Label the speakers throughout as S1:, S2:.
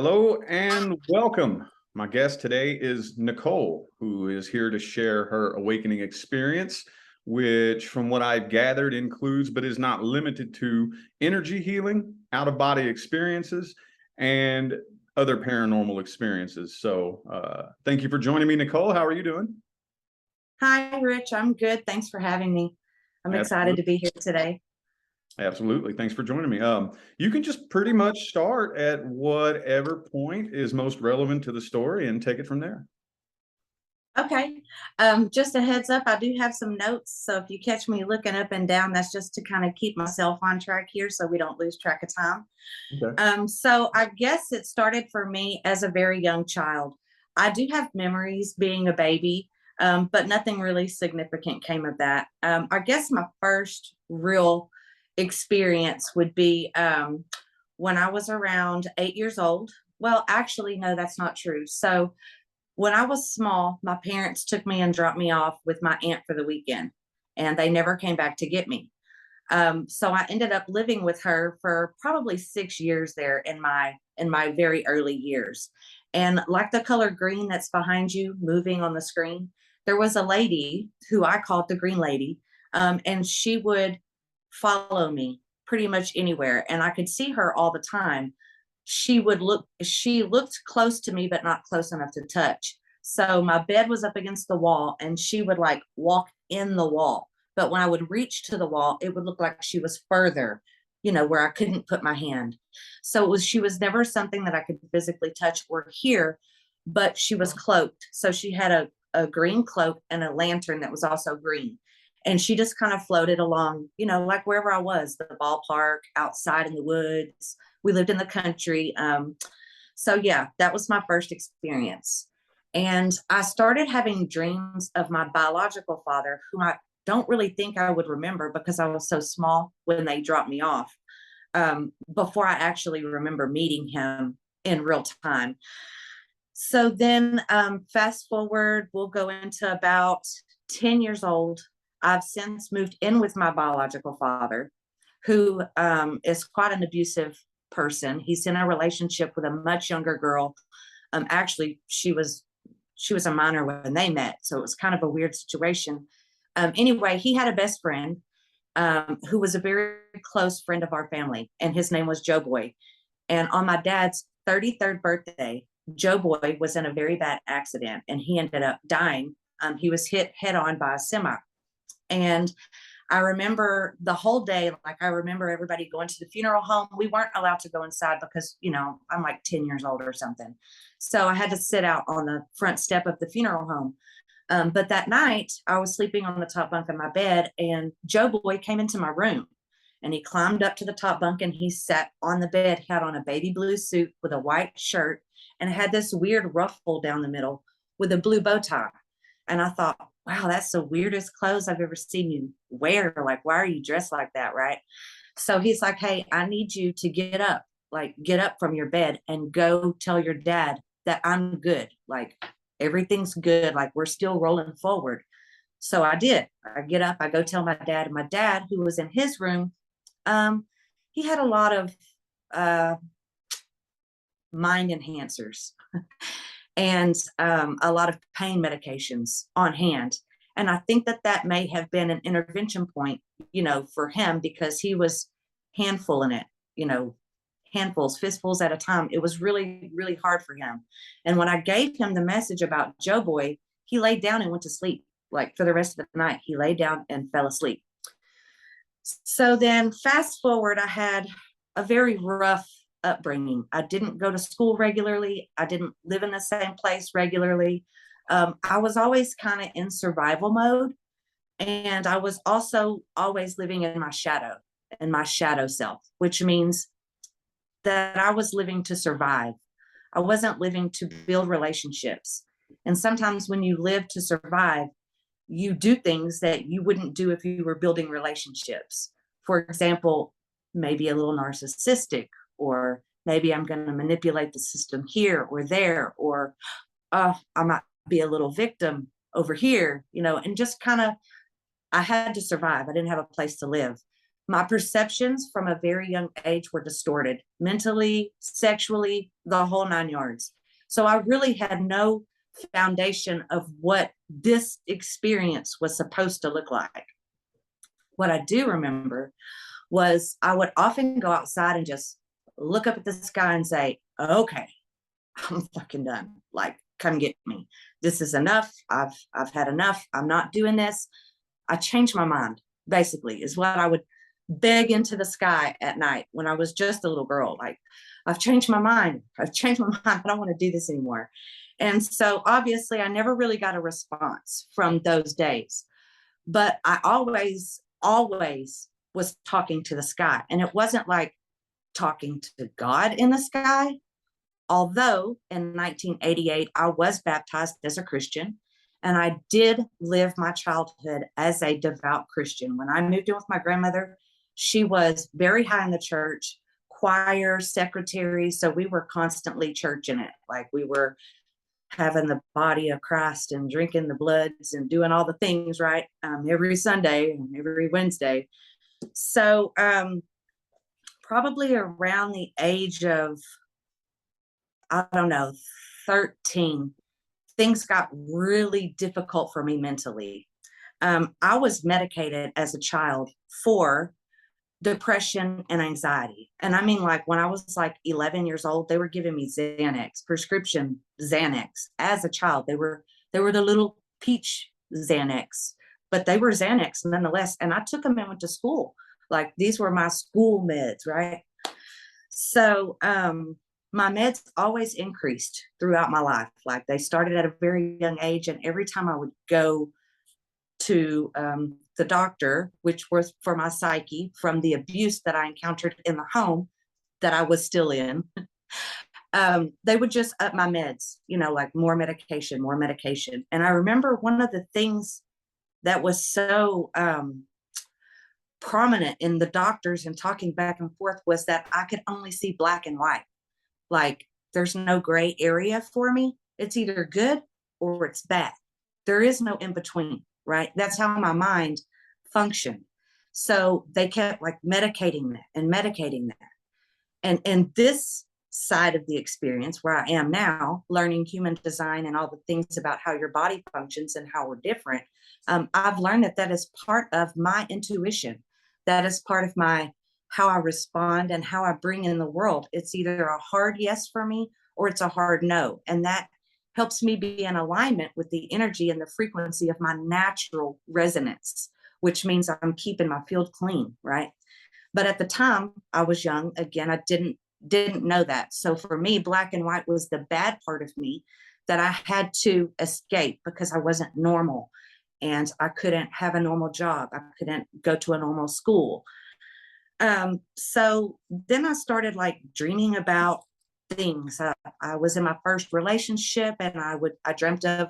S1: Hello and welcome. My guest today is Nicole, who is here to share her awakening experience, which, from what I've gathered, includes but is not limited to energy healing, out-of-body experiences, and other paranormal experiences. So thank you for joining me, Nicole. How are you doing?
S2: Hi, Rich. I'm good. Thanks for having me. I'm excited
S1: Absolutely.
S2: to be here today.
S1: Absolutely. Thanks for joining me. You can just pretty much start at whatever point is most relevant to the story and take it from there.
S2: Okay. Just a heads up, I do have some notes. So if you catch me looking up and down, that's just to kind of keep myself on track here so we don't lose track of time.
S1: Okay.
S2: So I guess it started for me as a very young child. I do have memories being a baby, but nothing really significant came of that. I guess my first real experience would be when I was around 8 years old. Well, actually, no, that's not true. So when I was small, my parents took me and dropped me off with my aunt for the weekend, and they never came back to get me. So I ended up living with her for probably 6 years there in my very early years. And like the color green that's behind you moving on the screen, there was a lady who I called the Green Lady, and she would follow me pretty much anywhere, and I could see her all the time. She looked close to me, but not close enough to touch. So my bed was up against the wall, and she would like walk in the wall. But when I would reach to the wall, it would look like she was further, where I couldn't put my hand. So she was never something that I could physically touch or hear, but she was cloaked. So she had a green cloak and a lantern that was also green. And she just kind of floated along, like wherever I was, the ballpark, outside in the woods. We lived in the country. So yeah, that was my first experience. And I started having dreams of my biological father, whom I don't really think I would remember because I was so small when they dropped me off, before I actually remember meeting him in real time. So then, fast forward, we'll go into about 10 years old. I've since moved in with my biological father, who is quite an abusive person. He's in a relationship with a much younger girl. Actually, she was a minor when they met, so it was kind of a weird situation. Anyway, he had a best friend, who was a very close friend of our family, and his name was Joe Boy. And on my dad's 33rd birthday, Joe Boy was in a very bad accident, and he ended up dying. He was hit head on by a semi. And I remember the whole day, like I remember everybody going to the funeral home. We weren't allowed to go inside because, I'm like 10 years old or something. So I had to sit out on the front step of the funeral home. But that night, I was sleeping on the top bunk of my bed, and Joe Boy came into my room, and he climbed up to the top bunk and he sat on the bed. He had on a baby blue suit with a white shirt and had this weird ruffle down the middle with a blue bow tie. And I thought, wow, that's the weirdest clothes I've ever seen you wear. Like, why are you dressed like that? Right. So he's like, hey, I need you to get up, like, get up from your bed and go tell your dad that I'm good. Like, everything's good. Like, we're still rolling forward. So I did. I get up, I go tell my dad, and my dad, who was in his room, he had a lot of uh, mind enhancers and a lot of pain medications on hand. And I think that that may have been an intervention point, for him, because he was handful in it, you know, handfuls, fistfuls at a time. It was really, really hard for him. And when I gave him the message about Joe Boy, he laid down and went to sleep. Like, for the rest of the night, he laid down and fell asleep. So then, fast forward, I had a very rough upbringing. I didn't go to school regularly. I didn't live in the same place regularly. I was always kind of in survival mode. And I was also always living in my shadow self, which means that I was living to survive. I wasn't living to build relationships. And sometimes when you live to survive, you do things that you wouldn't do if you were building relationships. For example, maybe a little narcissistic, or maybe I'm going to manipulate the system here or there, or I might be a little victim over here, and just kind of, I had to survive. I didn't have a place to live. My perceptions from a very young age were distorted, mentally, sexually, the whole 9 yards. So I really had no foundation of what this experience was supposed to look like. What I do remember was I would often go outside and just look up at the sky and say, okay, I'm fucking done. Like, come get me. This is enough. I've had enough. I'm not doing this. I changed my mind, basically, is what I would beg into the sky at night when I was just a little girl. Like, I've changed my mind. I've changed my mind. I don't want to do this anymore. And so obviously I never really got a response from those days. But I always was talking to the sky. And it wasn't like talking to God in the sky. Although in 1988, I was baptized as a Christian, and I did live my childhood as a devout Christian. When I moved in with my grandmother, she was very high in the church, choir, secretary. So we were constantly churching it. Like, we were having the body of Christ and drinking the bloods and doing all the things, right? Every Sunday and every Wednesday. So probably around the age of, I don't know, 13, things got really difficult for me mentally. I was medicated as a child for depression and anxiety. And I mean, like, when I was like 11 years old, they were giving me Xanax, prescription Xanax as a child. They were the little peach Xanax, but they were Xanax nonetheless. And I took them and went to school. Like, these were my school meds, right? So my meds always increased throughout my life. Like, they started at a very young age, and every time I would go to the doctor, which was for my psyche from the abuse that I encountered in the home that I was still in, they would just up my meds, like more medication, more medication. And I remember one of the things that was so prominent in the doctors and talking back and forth was that I could only see black and white. Like, there's no gray area for me. It's either good or it's bad. There is no in between, right? That's how my mind functioned. So they kept like medicating that and medicating that. And this side of the experience where I am now, learning human design and all the things about how your body functions and how we're different, I've learned that is part of my intuition. That is part of my how I respond and how I bring in the world. It's either a hard yes for me or it's a hard no. And that helps me be in alignment with the energy and the frequency of my natural resonance, which means I'm keeping my field clean, right? But at the time I was young, again, I didn't know that. So for me, black and white was the bad part of me that I had to escape because I wasn't normal and I couldn't have a normal job. I couldn't go to a normal school. So then I started like dreaming about things. I was in my first relationship, and I dreamt of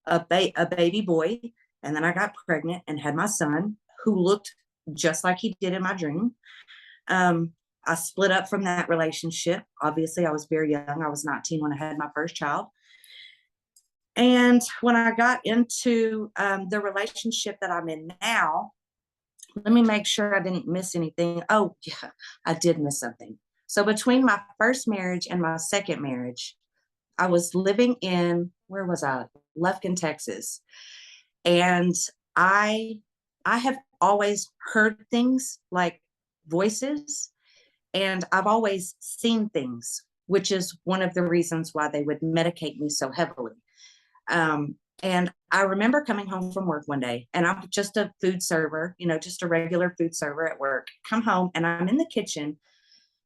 S2: a baby boy, and then I got pregnant and had my son, who looked just like he did in my dream. I split up from that relationship. Obviously, I was very young. I was 19 when I had my first child. And when I got into the relationship that I'm in now, let me make sure I didn't miss anything. Oh, yeah, I did miss something. So between my first marriage and my second marriage, I was living in, where was I? Lufkin, Texas. And I have always heard things like voices, and I've always seen things, which is one of the reasons why they would medicate me so heavily. And I remember coming home from work one day, and I'm just a food server, just a regular food server at work. Come home and I'm in the kitchen,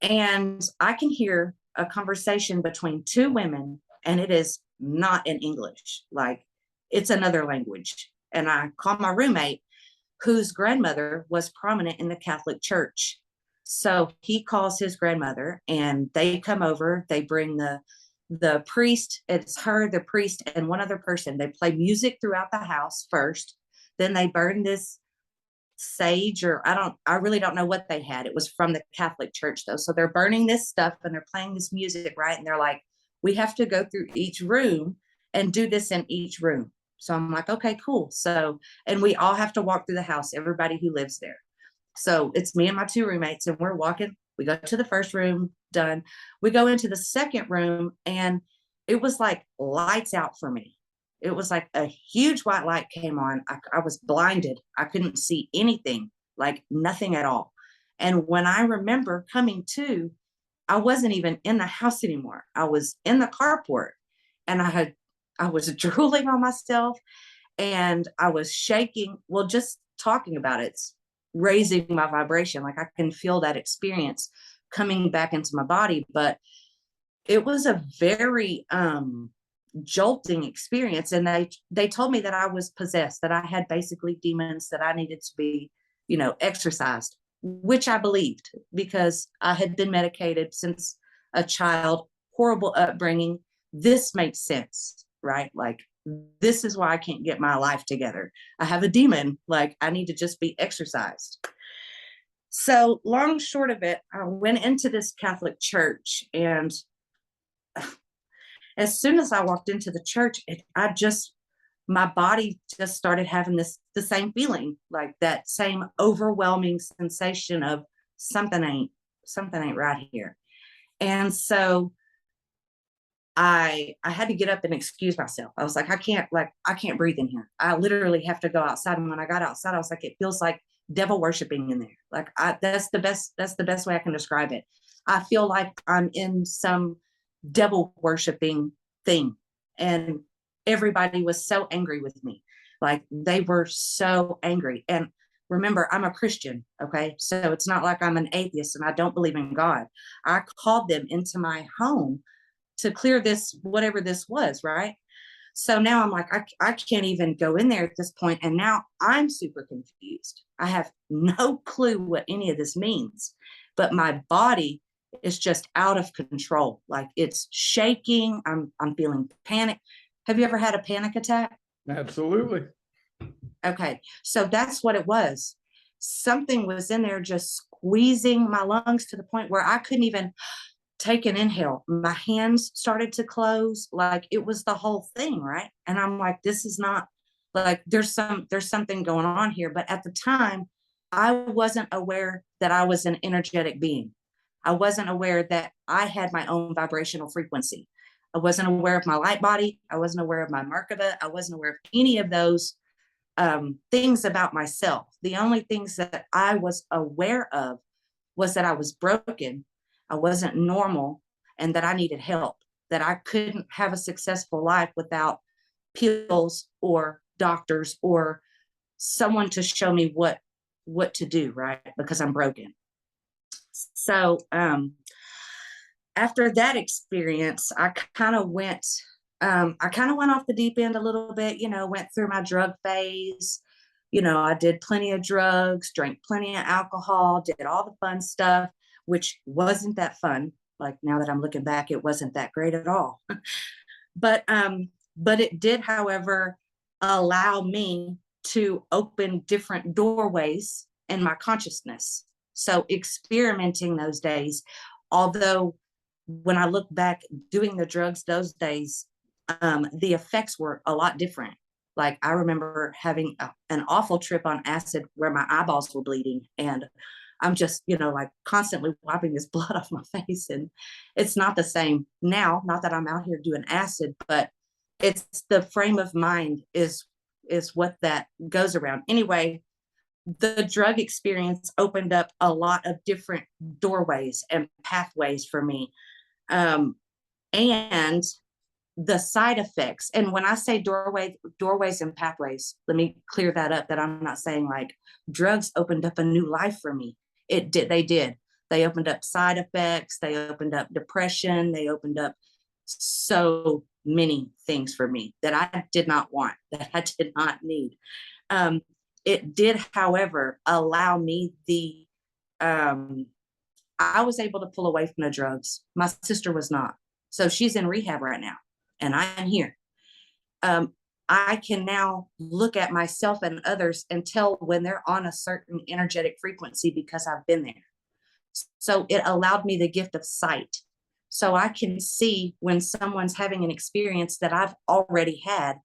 S2: and I can hear a conversation between two women, and it is not in English. Like, it's another language. And I call my roommate, whose grandmother was prominent in the Catholic Church. So he calls his grandmother, and they come over. They bring the priest. It's her, the priest, and one other person. They play music throughout the house first. Then they burn this sage, or I really don't know what they had. It was from the Catholic Church though. So they're burning this stuff and they're playing this music, right? And they're like, we have to go through each room and do this in each room. So I'm like, okay, cool. So, and we all have to walk through the house, everybody who lives there. So it's me and my two roommates, and we're walking. We go to the first room, done. We go into the second room, and it was like lights out for me. It was like a huge white light came on. I was blinded. I couldn't see anything, like nothing at all. And when I remember coming to, I wasn't even in the house anymore. I was in the carport, and I was drooling on myself, and I was shaking. Well, just talking about it's raising my vibration. Like I can feel that experience coming back into my body. But it was a very jolting experience. And they told me that I was possessed, that I had basically demons, that I needed to be, exorcised, which I believed because I had been medicated since a child, horrible upbringing. This makes sense, right? Like, this is why I can't get my life together. I have a demon. Like, I need to just be exorcised. So, long short of it, I went into this Catholic church, and as soon as I walked into the church, my body just started having the same feeling, like that same overwhelming sensation of something ain't right here. And so I had to get up and excuse myself. I was like, I can't breathe in here. I literally have to go outside. And when I got outside, I was like, it feels like devil worshiping in there. Like that's the best way I can describe it. I feel like I'm in some devil worshiping thing. And everybody was so angry with me. Like they were so angry. And remember, I'm a Christian. Okay. So it's not like I'm an atheist and I don't believe in God. I called them into my home to clear this, whatever this was, right? So now I'm like, I can't even go in there at this point. And now I'm super confused. I have no clue what any of this means, but my body is just out of control. Like it's shaking. I'm feeling panic. Have you ever had a panic attack?
S1: Absolutely.
S2: Okay. So that's what it was. Something was in there just squeezing my lungs to the point where I couldn't even take an inhale. My hands started to close. Like it was the whole thing, right? And I'm like, this is not, like there's something going on here. But at the time, I wasn't aware that I was an energetic being. I wasn't aware that I had my own vibrational frequency. I wasn't aware of my light body. I wasn't aware of my Merkaba. I wasn't aware of any of those things about myself. The only things that I was aware of was that I was broken, I wasn't normal, and that I needed help, that I couldn't have a successful life without pills or doctors or someone to show me what to do, right? Because I'm broken. So after that experience, I kind of went off the deep end a little bit, went through my drug phase. I did plenty of drugs, drank plenty of alcohol, did all the fun stuff, which wasn't that fun. Like now that I'm looking back, it wasn't that great at all. but it did, however, allow me to open different doorways in my consciousness. So experimenting those days, although when I look back doing the drugs those days, the effects were a lot different. Like I remember having an awful trip on acid where my eyeballs were bleeding, and I'm just, like constantly wiping this blood off my face. And it's not the same now, not that I'm out here doing acid, but it's the frame of mind is what that goes around. Anyway, the drug experience opened up a lot of different doorways and pathways for me. And the side effects, and when I say doorways and pathways, let me clear that up, that I'm not saying like drugs opened up a new life for me. They opened up side effects, they opened up depression, they opened up so many things for me that I did not want, that I did not need. It did, however, allow me I was able to pull away from the drugs. My sister was not. So she's in rehab right now, and I'm here. I can now look at myself and others and tell when they're on a certain energetic frequency because I've been there. So it allowed me the gift of sight. So I can see when someone's having an experience that I've already had,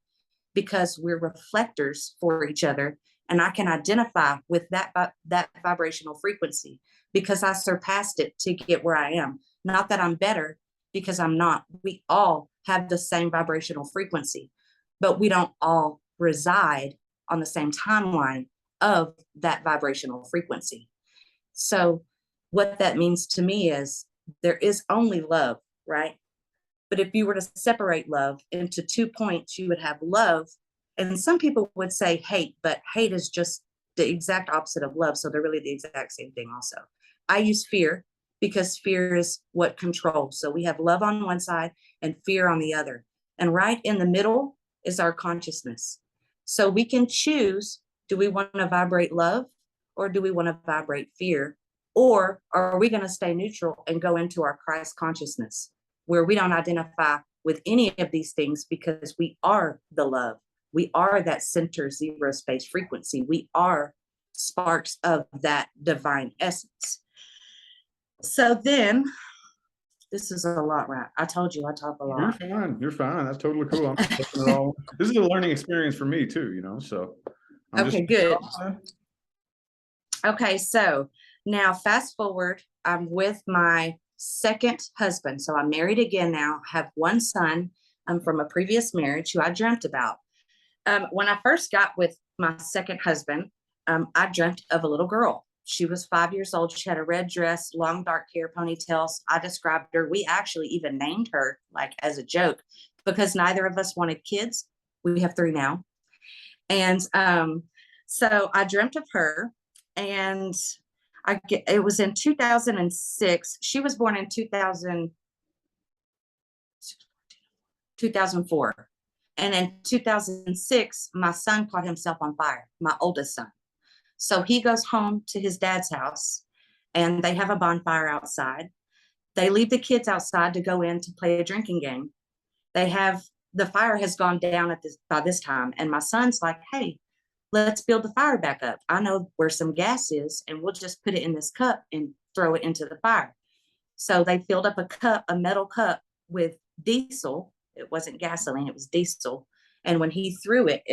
S2: because we're reflectors for each other. and I can identify with that vibrational frequency because I surpassed it to get where I am. Not that I'm better, because I'm not. We all have the same vibrational frequency, but we don't all reside on the same timeline of that vibrational frequency. So what that means to me is there is only love, right? But if you were to separate love into 2 points, you would have love. And some people would say hate, but hate is just the exact opposite of love. So they're really the exact same thing also. I use fear because fear is what controls. So we have love on one side and fear on the other. And right in the middle is our consciousness. So we can choose, do we want to vibrate love or do we want to vibrate fear? Or are we going to stay neutral and go into our Christ consciousness, where we don't identify with any of these things because we are the love. We are that center zero space frequency. We are sparks of that divine essence. So then, this is a lot, right? I told you I talk a lot.
S1: You're fine. You're fine. That's totally cool. I'm just taking it all. This is a learning experience for me too, so I'm
S2: okay, good. Okay, so now fast forward, I'm with my second husband. So I'm married again now, have one son from a previous marriage who I dreamt about. When I first got with my second husband, I dreamt of a little girl. She was 5 years old. She had a red dress, long dark hair, ponytails. I described her. We actually even named her like as a joke because neither of us wanted kids. We have 3 now. And so I dreamt of her, and it was in 2006. She was born in 2004. And in 2006, my son caught himself on fire, my oldest son. So he goes home to his dad's house and they have a bonfire outside. They leave the kids outside to go in to play a drinking game. The fire has gone down by this time. And my son's like, hey, let's build the fire back up. I know where some gas is, and we'll just put it in this cup and throw it into the fire. So they filled up a metal cup with diesel. It wasn't gasoline, it was diesel. And when he threw it,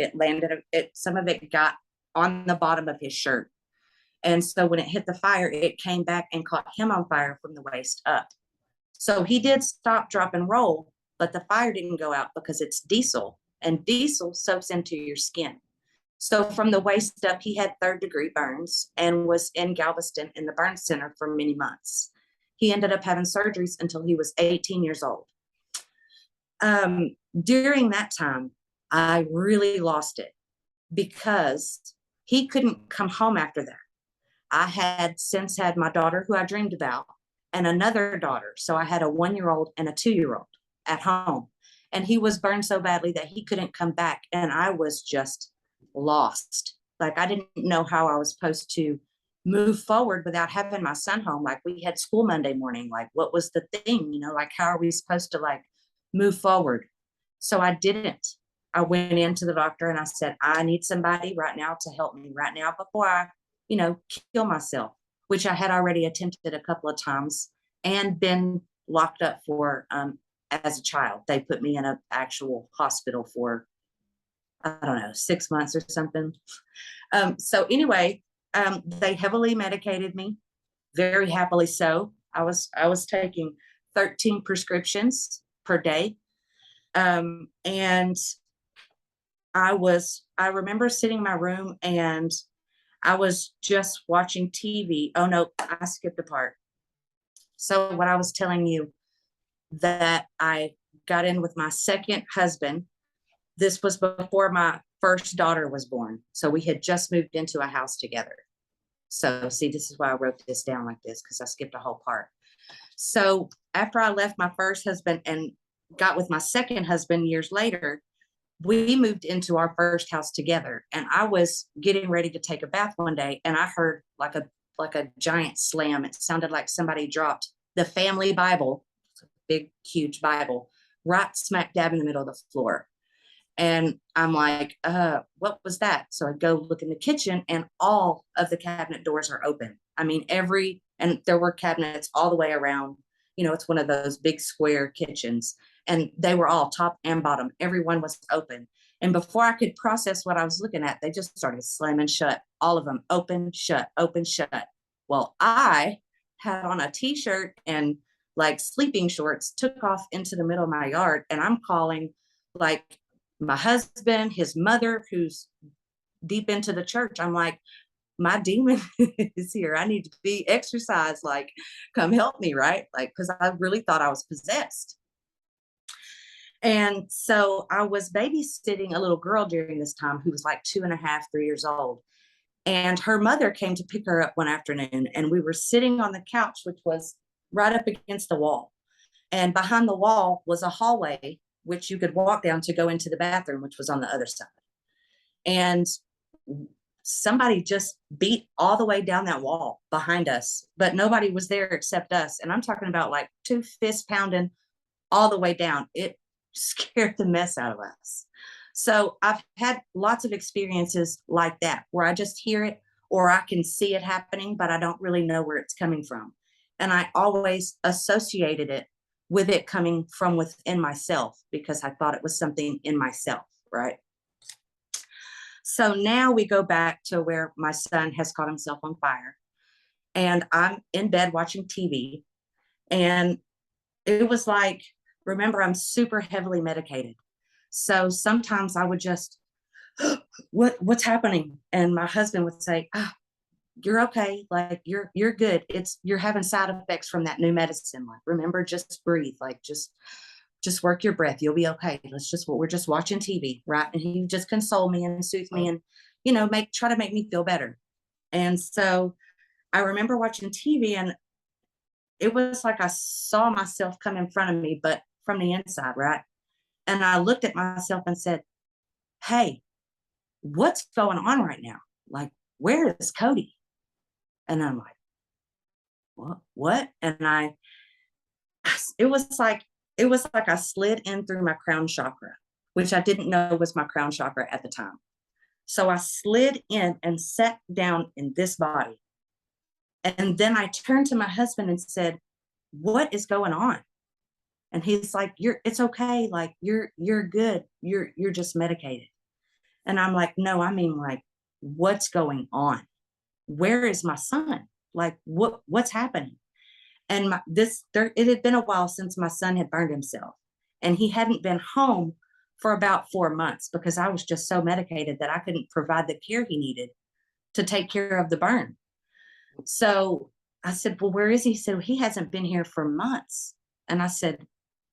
S2: some of it got on the bottom of his shirt. And so when it hit the fire, it came back and caught him on fire from the waist up. So he did stop, drop, and roll, but the fire didn't go out because it's diesel, and diesel soaks into your skin. So from the waist up, he had 3rd-degree burns and was in Galveston in the burn center for many months. He ended up having surgeries until he was 18 years old. During that time, I really lost it because he couldn't come home after that. I had since had my daughter, who I dreamed about, and another daughter. So I had a 1-year-old and a 2-year-old at home. And he was burned so badly that he couldn't come back. And I was just lost. Like, I didn't know how I was supposed to move forward without having my son home. Like, we had school Monday morning. Like, what was the thing? Like, how are we supposed to like move forward? So I didn't. I went into the doctor and I said, I need somebody right now to help me right now before I, kill myself, which I had already attempted a couple of times and been locked up for as a child. They put me in an actual hospital for, I don't know, 6 months or something. So anyway, they heavily medicated me, very happily so. I was taking 13 prescriptions per day. And I remember sitting in my room and I was just watching TV. Oh no, I skipped a part. So what I was telling you, that I got in with my second husband. This was before my first daughter was born. So we had just moved into a house together. So see, this is why I wrote this down like this, because I skipped a whole part. So after I left my first husband and got with my second husband years later, we moved into our first house together. And I was getting ready to take a bath one day, and I heard like a giant slam. It sounded like somebody dropped the family Bible, big, huge Bible, right smack dab in the middle of the floor. And I'm like, what was that? So I go look in the kitchen, and all of the cabinet doors are open. I mean, and there were cabinets all the way around. It's one of those big square kitchens, and they were all top and bottom. Everyone was open. And before I could process what I was looking at, they just started slamming shut, all of them, open, shut, open, shut. Well, I had on a t-shirt and like sleeping shorts, took off into the middle of my yard, and I'm calling like my husband, his mother, who's deep into the church. I'm like, my demon is here. I need to be exercised. Like, come help me, right? Like, because I really thought I was possessed. And so I was babysitting a little girl during this time who was like 2.5, 3 years old. And her mother came to pick her up one afternoon, and we were sitting on the couch, which was right up against the wall. And behind the wall was a hallway, which you could walk down to go into the bathroom, which was on the other side. And somebody just beat all the way down that wall behind us, but nobody was there except us. And I'm talking about like 2 fists pounding all the way down. It scared the mess out of us. So I've had lots of experiences like that where I just hear it or I can see it happening, but I don't really know where it's coming from. And I always associated it with it coming from within myself because I thought it was something in myself, right? So now we go back to where my son has caught himself on fire, and I'm in bed watching TV. And it was like, remember, I'm super heavily medicated. So sometimes I would just, what's happening? And my husband would say, you're okay. Like you're good. You're having side effects from that new medicine. Like, remember, just breathe. Like, just work your breath. You'll be okay. We're just watching TV. Right. And he would just console me and soothe me and, try to make me feel better. And so I remember watching TV, and it was like I saw myself come in front of me, but from the inside. Right. And I looked at myself and said, hey, what's going on right now? Like, where is Cody? And I'm like, what? And it was like I slid in through my crown chakra, which I didn't know was my crown chakra at the time. So I slid in and sat down in this body. And then I turned to my husband and said, what is going on? And he's like, it's okay. Like, you're good. You're just medicated. And I'm like, no, I mean, like, what's going on? Where is my son? Like, what's happening? And it had been a while since my son had burned himself, and he hadn't been home for about 4 months because I was just so medicated that I couldn't provide the care he needed to take care of the burn. So I said, well, where is he? He said, well, he hasn't been here for months. And I said,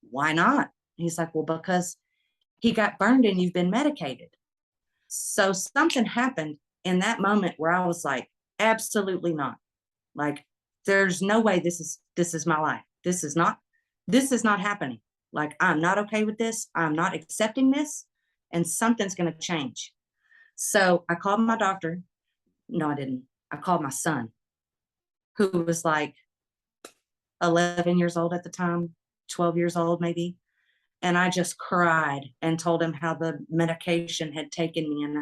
S2: why not? He's like, well, because he got burned and you've been medicated. So something happened in that moment where I was like, absolutely not. Like, there's no way this is my life. This is not happening. Like, I'm not okay with this. I'm not accepting this, and something's going to change. So I called my doctor. No, I didn't. I called my son, who was like 11 years old at the time, 12 years old maybe. And I just cried and told him how the medication had taken me, and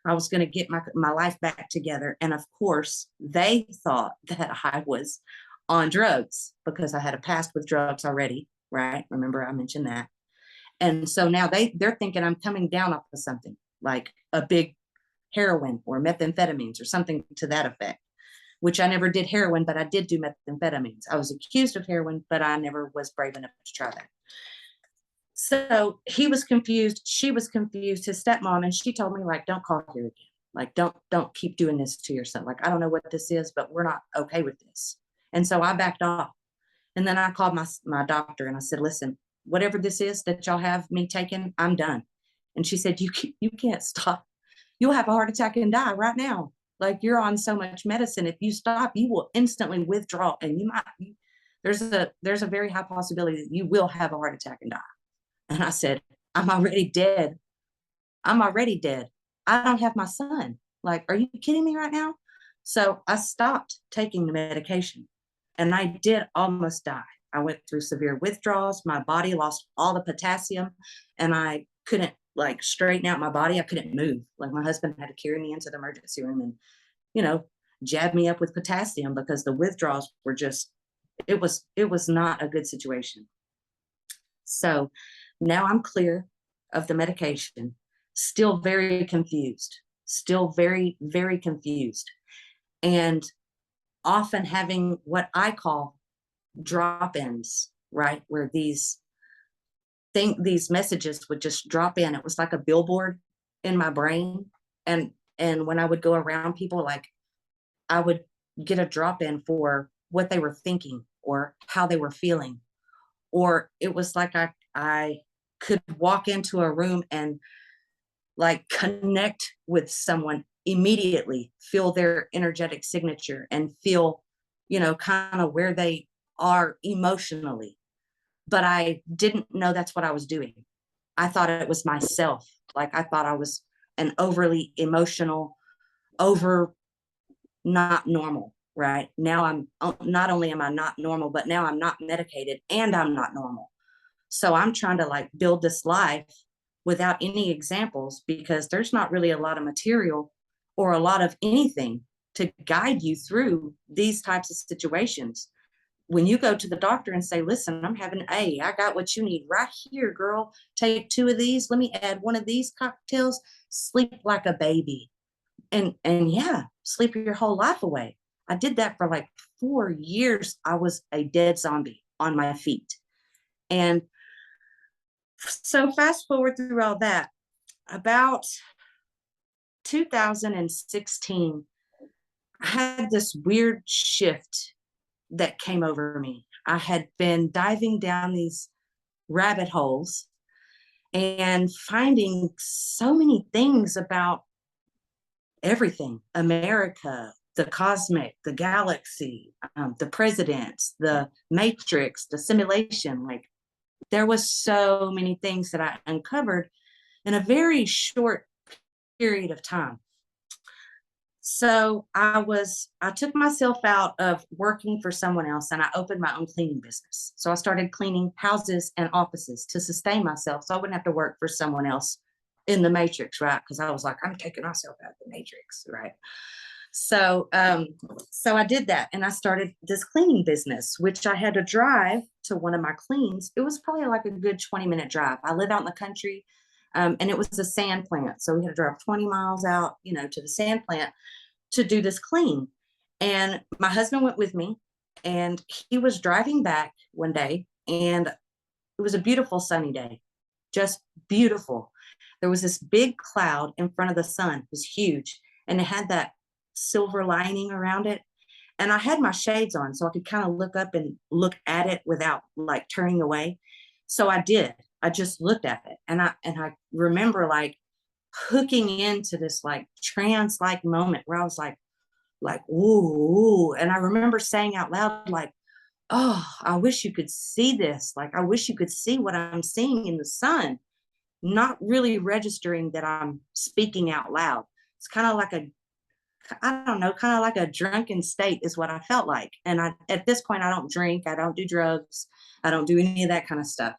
S2: I was going to get my life back together. And of course, they thought that I was on drugs because I had a past with drugs already, right? Remember I mentioned that. And so now they're thinking I'm coming down off of something like a big heroin or methamphetamines or something to that effect, which I never did heroin, but I did do methamphetamines. I was accused of heroin, but I never was brave enough to try that. So he was confused. She was confused, his stepmom, and she told me, like, don't call here again. Like, don't keep doing this to yourself. Like, I don't know what this is, but we're not okay with this. And so I backed off. And then I called my doctor and I said, listen, whatever this is that y'all have me taking, I'm done. And she said, you can't stop. You'll have a heart attack and die right now. Like, you're on so much medicine. If you stop, you will instantly withdraw, and there's a very high possibility that you will have a heart attack and die. And I said, I'm already dead. I'm already dead. I don't have my son. Like, are you kidding me right now? So I stopped taking the medication, and I did almost die. I went through severe withdrawals. My body lost all the potassium, and I couldn't like straighten out my body. I couldn't move. Like, my husband had to carry me into the emergency room and, jab me up with potassium because the withdrawals were just, it was not a good situation. So now I'm clear of the medication. still very confused, still very, very confused. And often having what I call drop-ins, right? Where these messages would just drop in. It was like a billboard in my brain. And when I would go around people, like I would get a drop in for what they were thinking or how they were feeling. Or it was like I could walk into a room and like connect with someone immediately, feel their energetic signature and feel, kind of where they are emotionally. But I didn't know that's what I was doing. I thought it was myself. Like I thought I was an overly emotional, over not normal. Right now, I'm not only am I not normal, but now I'm not medicated and I'm not normal. So I'm trying to like build this life without any examples because there's not really a lot of material or a lot of anything to guide you through these types of situations. When you go to the doctor and say, listen, I'm having I got what you need right here, girl. Take 2 of these. Let me add 1 of these cocktails. Sleep like a baby. And yeah, sleep your whole life away. I did that for like 4 years. I was a dead zombie on my feet. And so fast forward through all that, about 2016, I had this weird shift that came over me. I had been diving down these rabbit holes and finding so many things about everything, America, the cosmic, the galaxy, the presidents, the matrix, the simulation. Like there was so many things that I uncovered in a very short period of time. So I took myself out of working for someone else and I opened my own cleaning business. So I started cleaning houses and offices to sustain myself so I wouldn't have to work for someone else in the matrix, right? Because I was like, I'm taking myself out of the matrix, right? So I did that and I started this cleaning business, which I had to drive to one of my cleans. It was probably like a good 20-minute drive. I live out in the country. And it was a sand plant. So we had to drive 20 miles out, to the sand plant to do this clean. And my husband went with me and he was driving back one day and it was a beautiful sunny day, just beautiful. There was this big cloud in front of the sun. It was huge and it had that silver lining around it. And I had my shades on so I could kind of look up and look at it without like turning away. So I did. I just looked at it and I remember like hooking into this like trance like moment where I was like ooh. And I remember saying out loud like, oh, I wish you could see this. Like I wish you could see what I'm seeing in the sun, not really registering that I'm speaking out loud. It's kind of like I don't know, kind of like a drunken state is what I felt like. And at this point, I don't drink, I don't do drugs, I don't do any of that kind of stuff.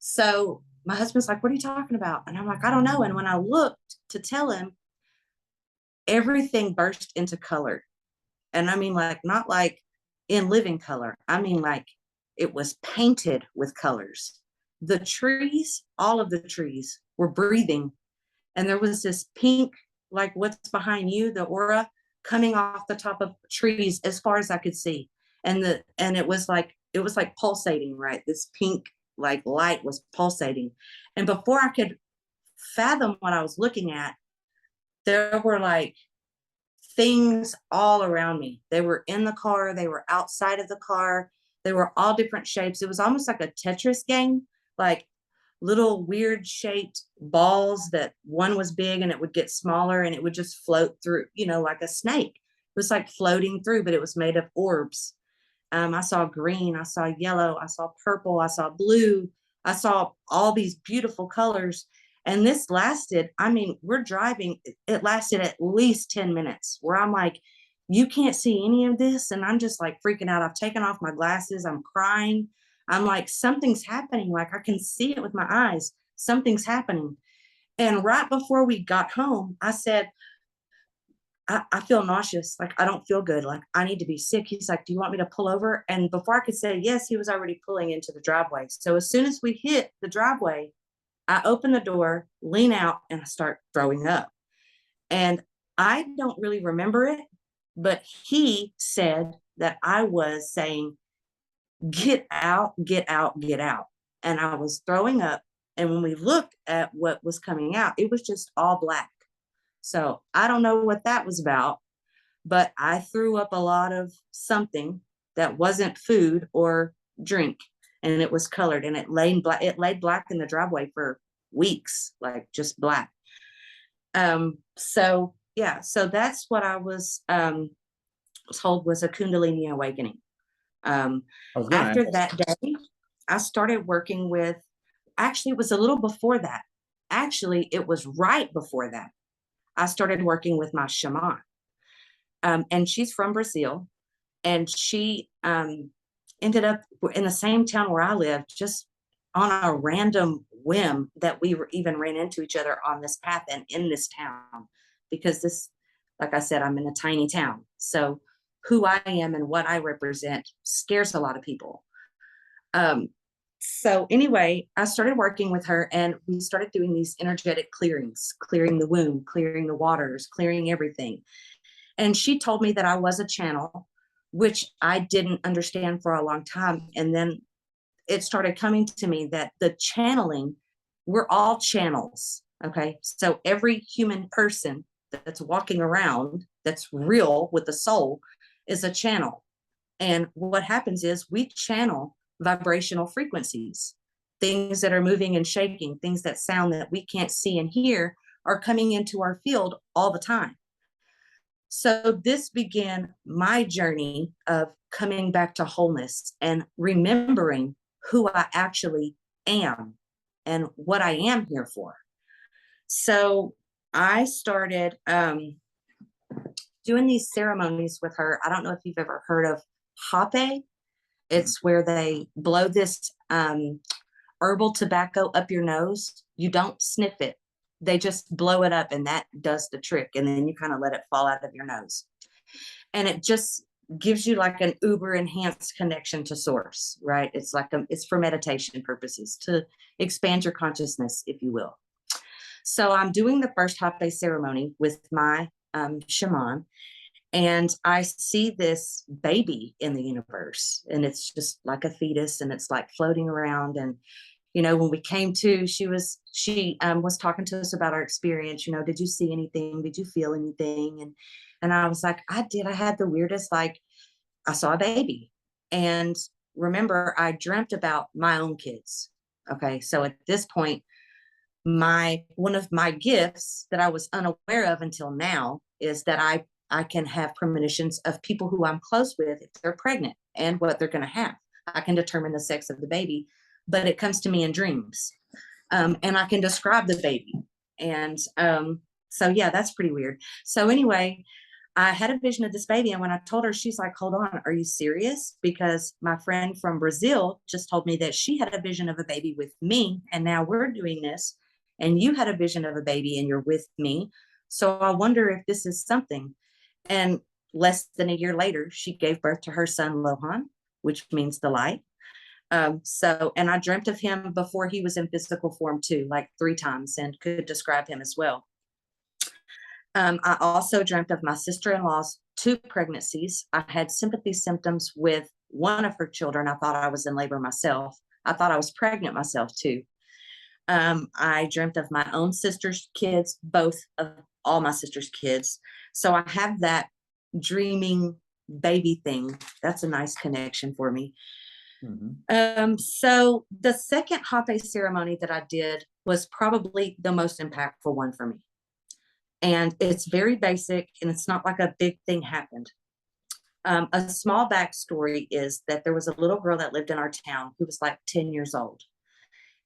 S2: So my husband's like, what are you talking about? And I'm like, I don't know. And when I looked to tell him, everything burst into color. And I mean, like, not like in living color. I mean, like it was painted with colors. The trees, all of the trees were breathing. And there was this pink, like what's behind you, the aura coming off the top of trees as far as I could see. And it was like pulsating, right? This pink like light was pulsating. And before I could fathom what I was looking at, there were like things all around me. They were in the car, they were outside of the car, they were all different shapes. It was almost like a Tetris game, like little weird shaped balls that one was big and it would get smaller and it would just float through, like a snake. It was like floating through, but it was made of orbs. I saw green, I saw yellow, I saw purple, I saw blue, I saw all these beautiful colors. And this lasted, I mean, we're driving, it lasted at least 10 minutes where I'm like, you can't see any of this. And I'm just like freaking out. I've taken off my glasses, I'm crying. I'm like, something's happening. Like I can see it with my eyes. Something's happening. And right before we got home, I said, I feel nauseous. Like, I don't feel good. Like, I need to be sick. He's like, do you want me to pull over? And before I could say yes, he was already pulling into the driveway. So as soon as we hit the driveway, I open the door, lean out, and I start throwing up. And I don't really remember it, but he said that I was saying, get out, get out, get out. And I was throwing up. And when we looked at what was coming out, it was just all black. So I don't know what that was about, but I threw up a lot of something that wasn't food or drink, and it was colored, and it laid black in the driveway for weeks, like just black. So yeah, so that's what I was told was a Kundalini awakening. After
S1: ask.
S2: that day, I started working with, actually, it was a little before that. Actually, it was right before that. I started working with my shaman. And she's from Brazil. And she ended up in the same town where I live, just on a random whim that we even ran into each other on this path and in this town. Because this, like I said, I'm in a tiny town. So who I am and what I represent scares a lot of people. So anyway, I started working with her, and we started doing these energetic clearings, clearing the womb, clearing the waters, clearing everything. And she told me that I was a channel, which I didn't understand for a long time. And then it started coming to me that the channeling, we're all channels. Okay. So every human person that's walking around that's real with the soul is a channel. And what happens is we channel vibrational frequencies, things that are moving and shaking, things that sound that we can't see and hear are coming into our field all the time. So this began my journey of coming back to wholeness and remembering who I actually am and what I am here for. So I started doing these ceremonies with her. I don't know if you've ever heard of hape. It's where they blow this herbal tobacco up your nose. You don't sniff it. They just blow it up, and that does the trick. And then you kind of let it fall out of your nose. And it just gives you like an uber enhanced connection to source, right? It's like it's for meditation purposes, to expand your consciousness, if you will. So I'm doing the first hape ceremony with my shaman, and I see this baby in the universe, and it's just like a fetus, and it's like floating around. And when we came to, she was talking to us about our experience. Did you see anything? Did you feel anything? And I was like, I did. I had the weirdest, like, I saw a baby. And remember, I dreamt about my own kids. Okay. So at this point, one of my gifts that I was unaware of until now is that I can have premonitions of people who I'm close with if they're pregnant and what they're going to have. I can determine the sex of the baby, but it comes to me in dreams. And I can describe the baby. And so, yeah, that's pretty weird. So anyway, I had a vision of this baby. And when I told her, she's like, hold on, are you serious? Because my friend from Brazil just told me that she had a vision of a baby with me. And now we're doing this. And you had a vision of a baby and you're with me. So I wonder if this is something. And less than a year later, she gave birth to her son, Lohan, which means the light. And I dreamt of him before he was in physical form too, like 3 times, and could describe him as well. I also dreamt of my sister-in-law's 2 pregnancies. I had sympathy symptoms with one of her children. I thought I was in labor myself. I thought I was pregnant myself too. I dreamt of my own sister's kids, both of all my sister's kids. So I have that dreaming baby thing. That's a nice connection for me. Mm-hmm. So the second hape ceremony that I did was probably the most impactful one for me. And it's very basic, and it's not like a big thing happened. A small backstory is that there was a little girl that lived in our town who was like 10 years old.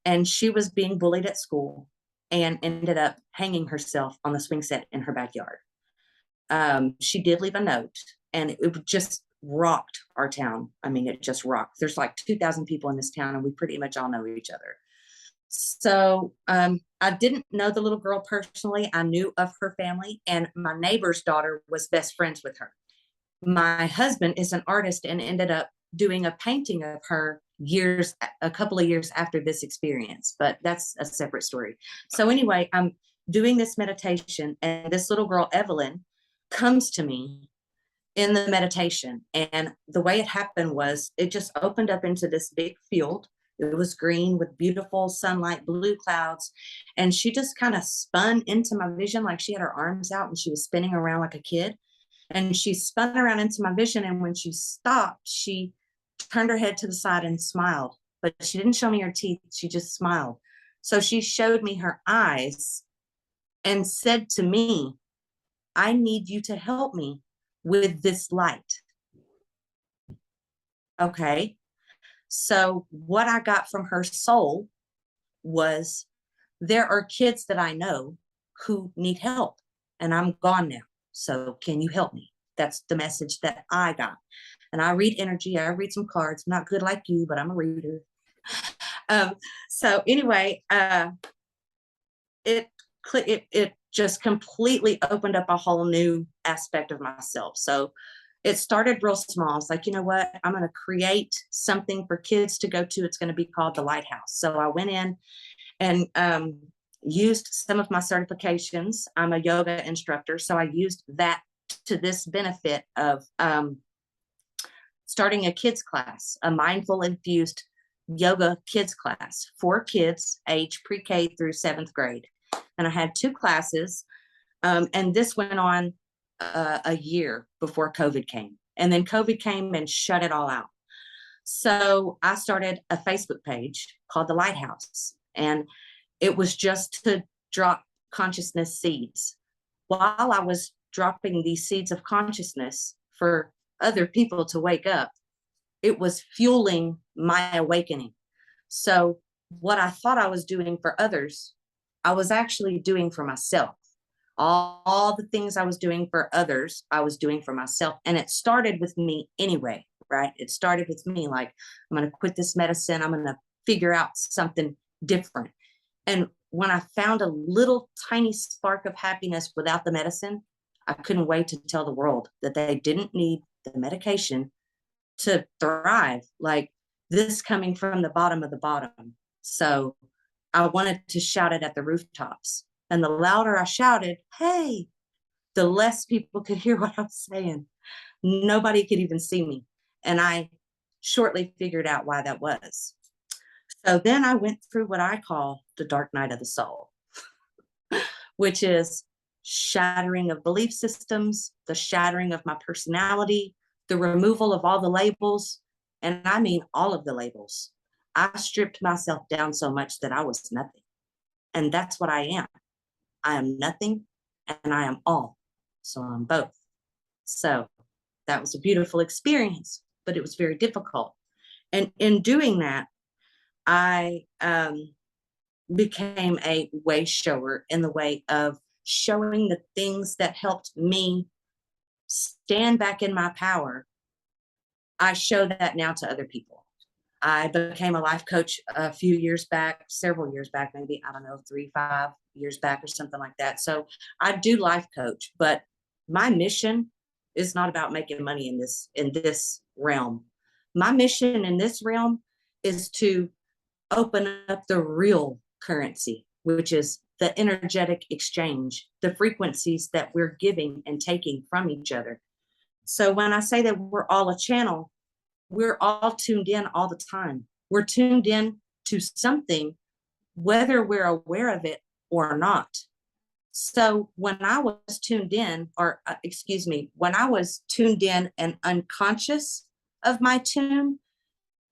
S2: And she was being bullied at school and ended up hanging herself on the swing set in her backyard. She did leave a note, and it just rocked our town. I mean, it just rocked. There's like 2,000 people in this town, and we pretty much all know each other. So I didn't know the little girl personally. I knew of her family, and my neighbor's daughter was best friends with her. My husband is an artist and ended up doing a painting of her a couple of years after this experience, but that's a separate story. So anyway, I'm doing this meditation, and this little girl, Evelyn, comes to me in the meditation. And the way it happened was it just opened up into this big field. It was green with beautiful sunlight, blue clouds. And she just kind of spun into my vision, like she had her arms out and she was spinning around like a kid. And she spun around into my vision. And when she stopped, she turned her head to the side and smiled. But she didn't show me her teeth. She just smiled. So she showed me her eyes and said to me, I need you to help me with this light. Okay. So what I got from her soul was, there are kids that I know who need help, and I'm gone now. So can you help me? That's the message that I got. And I read energy. I read some cards. I'm not good like you, but I'm a reader. So anyway, it just completely opened up a whole new aspect of myself. So it started real small. It's like, you know what? I'm going to create something for kids to go to. It's going to be called the Lighthouse. So I went in and used some of my certifications. I'm a yoga instructor. So I used that to this benefit of starting a kids class, a mindful infused yoga kids class for kids age pre-K through 7th grade. And I had 2 classes. And this went on a year before COVID came. And then COVID came and shut it all out. So I started a Facebook page called The Lighthouse. And it was just to drop consciousness seeds. While I was dropping these seeds of consciousness for other people to wake up, it was fueling my awakening. So what I thought I was doing for others, I was actually doing for myself. All the things I was doing for others, I was doing for myself. And it started with me anyway, right? It started with me like, I'm going to quit this medicine. I'm going to figure out something different. And when I found a little tiny spark of happiness without the medicine, I couldn't wait to tell the world that they didn't need the medication to thrive, like this coming from the bottom of the bottom. So I wanted to shout it at the rooftops. And the louder I shouted, hey, the less people could hear what I was saying. Nobody could even see me. And I shortly figured out why that was. So then I went through what I call the dark night of the soul, which is shattering of belief systems, the shattering of my personality, the removal of all the labels. And I mean all of the labels. I stripped myself down so much that I was nothing. And that's what I am. I am nothing and I am all. So I'm both. So that was a beautiful experience, but it was very difficult. And in doing that, I became a way shower in the way of showing the things that helped me stand back in my power. I show that now to other people. I became a life coach a few years back, several years back, maybe, I don't know, 3-5 years back or something like that. So I do life coach, but my mission is not about making money in this realm. My mission in this realm is to open up the real currency, which is the energetic exchange, the frequencies that we're giving and taking from each other. So when I say that we're all a channel, we're all tuned in all the time. We're tuned in to something, whether we're aware of it or not. So when I was tuned in, when I was tuned in and unconscious of my tune,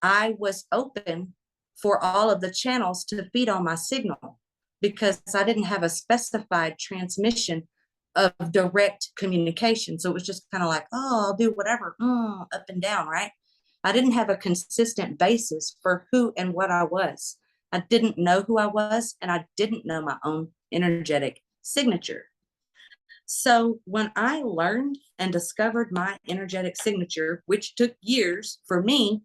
S2: I was open for all of the channels to feed on my signal because I didn't have a specified transmission of direct communication. So it was just kind of like, oh, I'll do whatever, up and down, right? I didn't have a consistent basis for who and what I was. I didn't know who I was, and I didn't know my own energetic signature. So when I learned and discovered my energetic signature, which took years for me,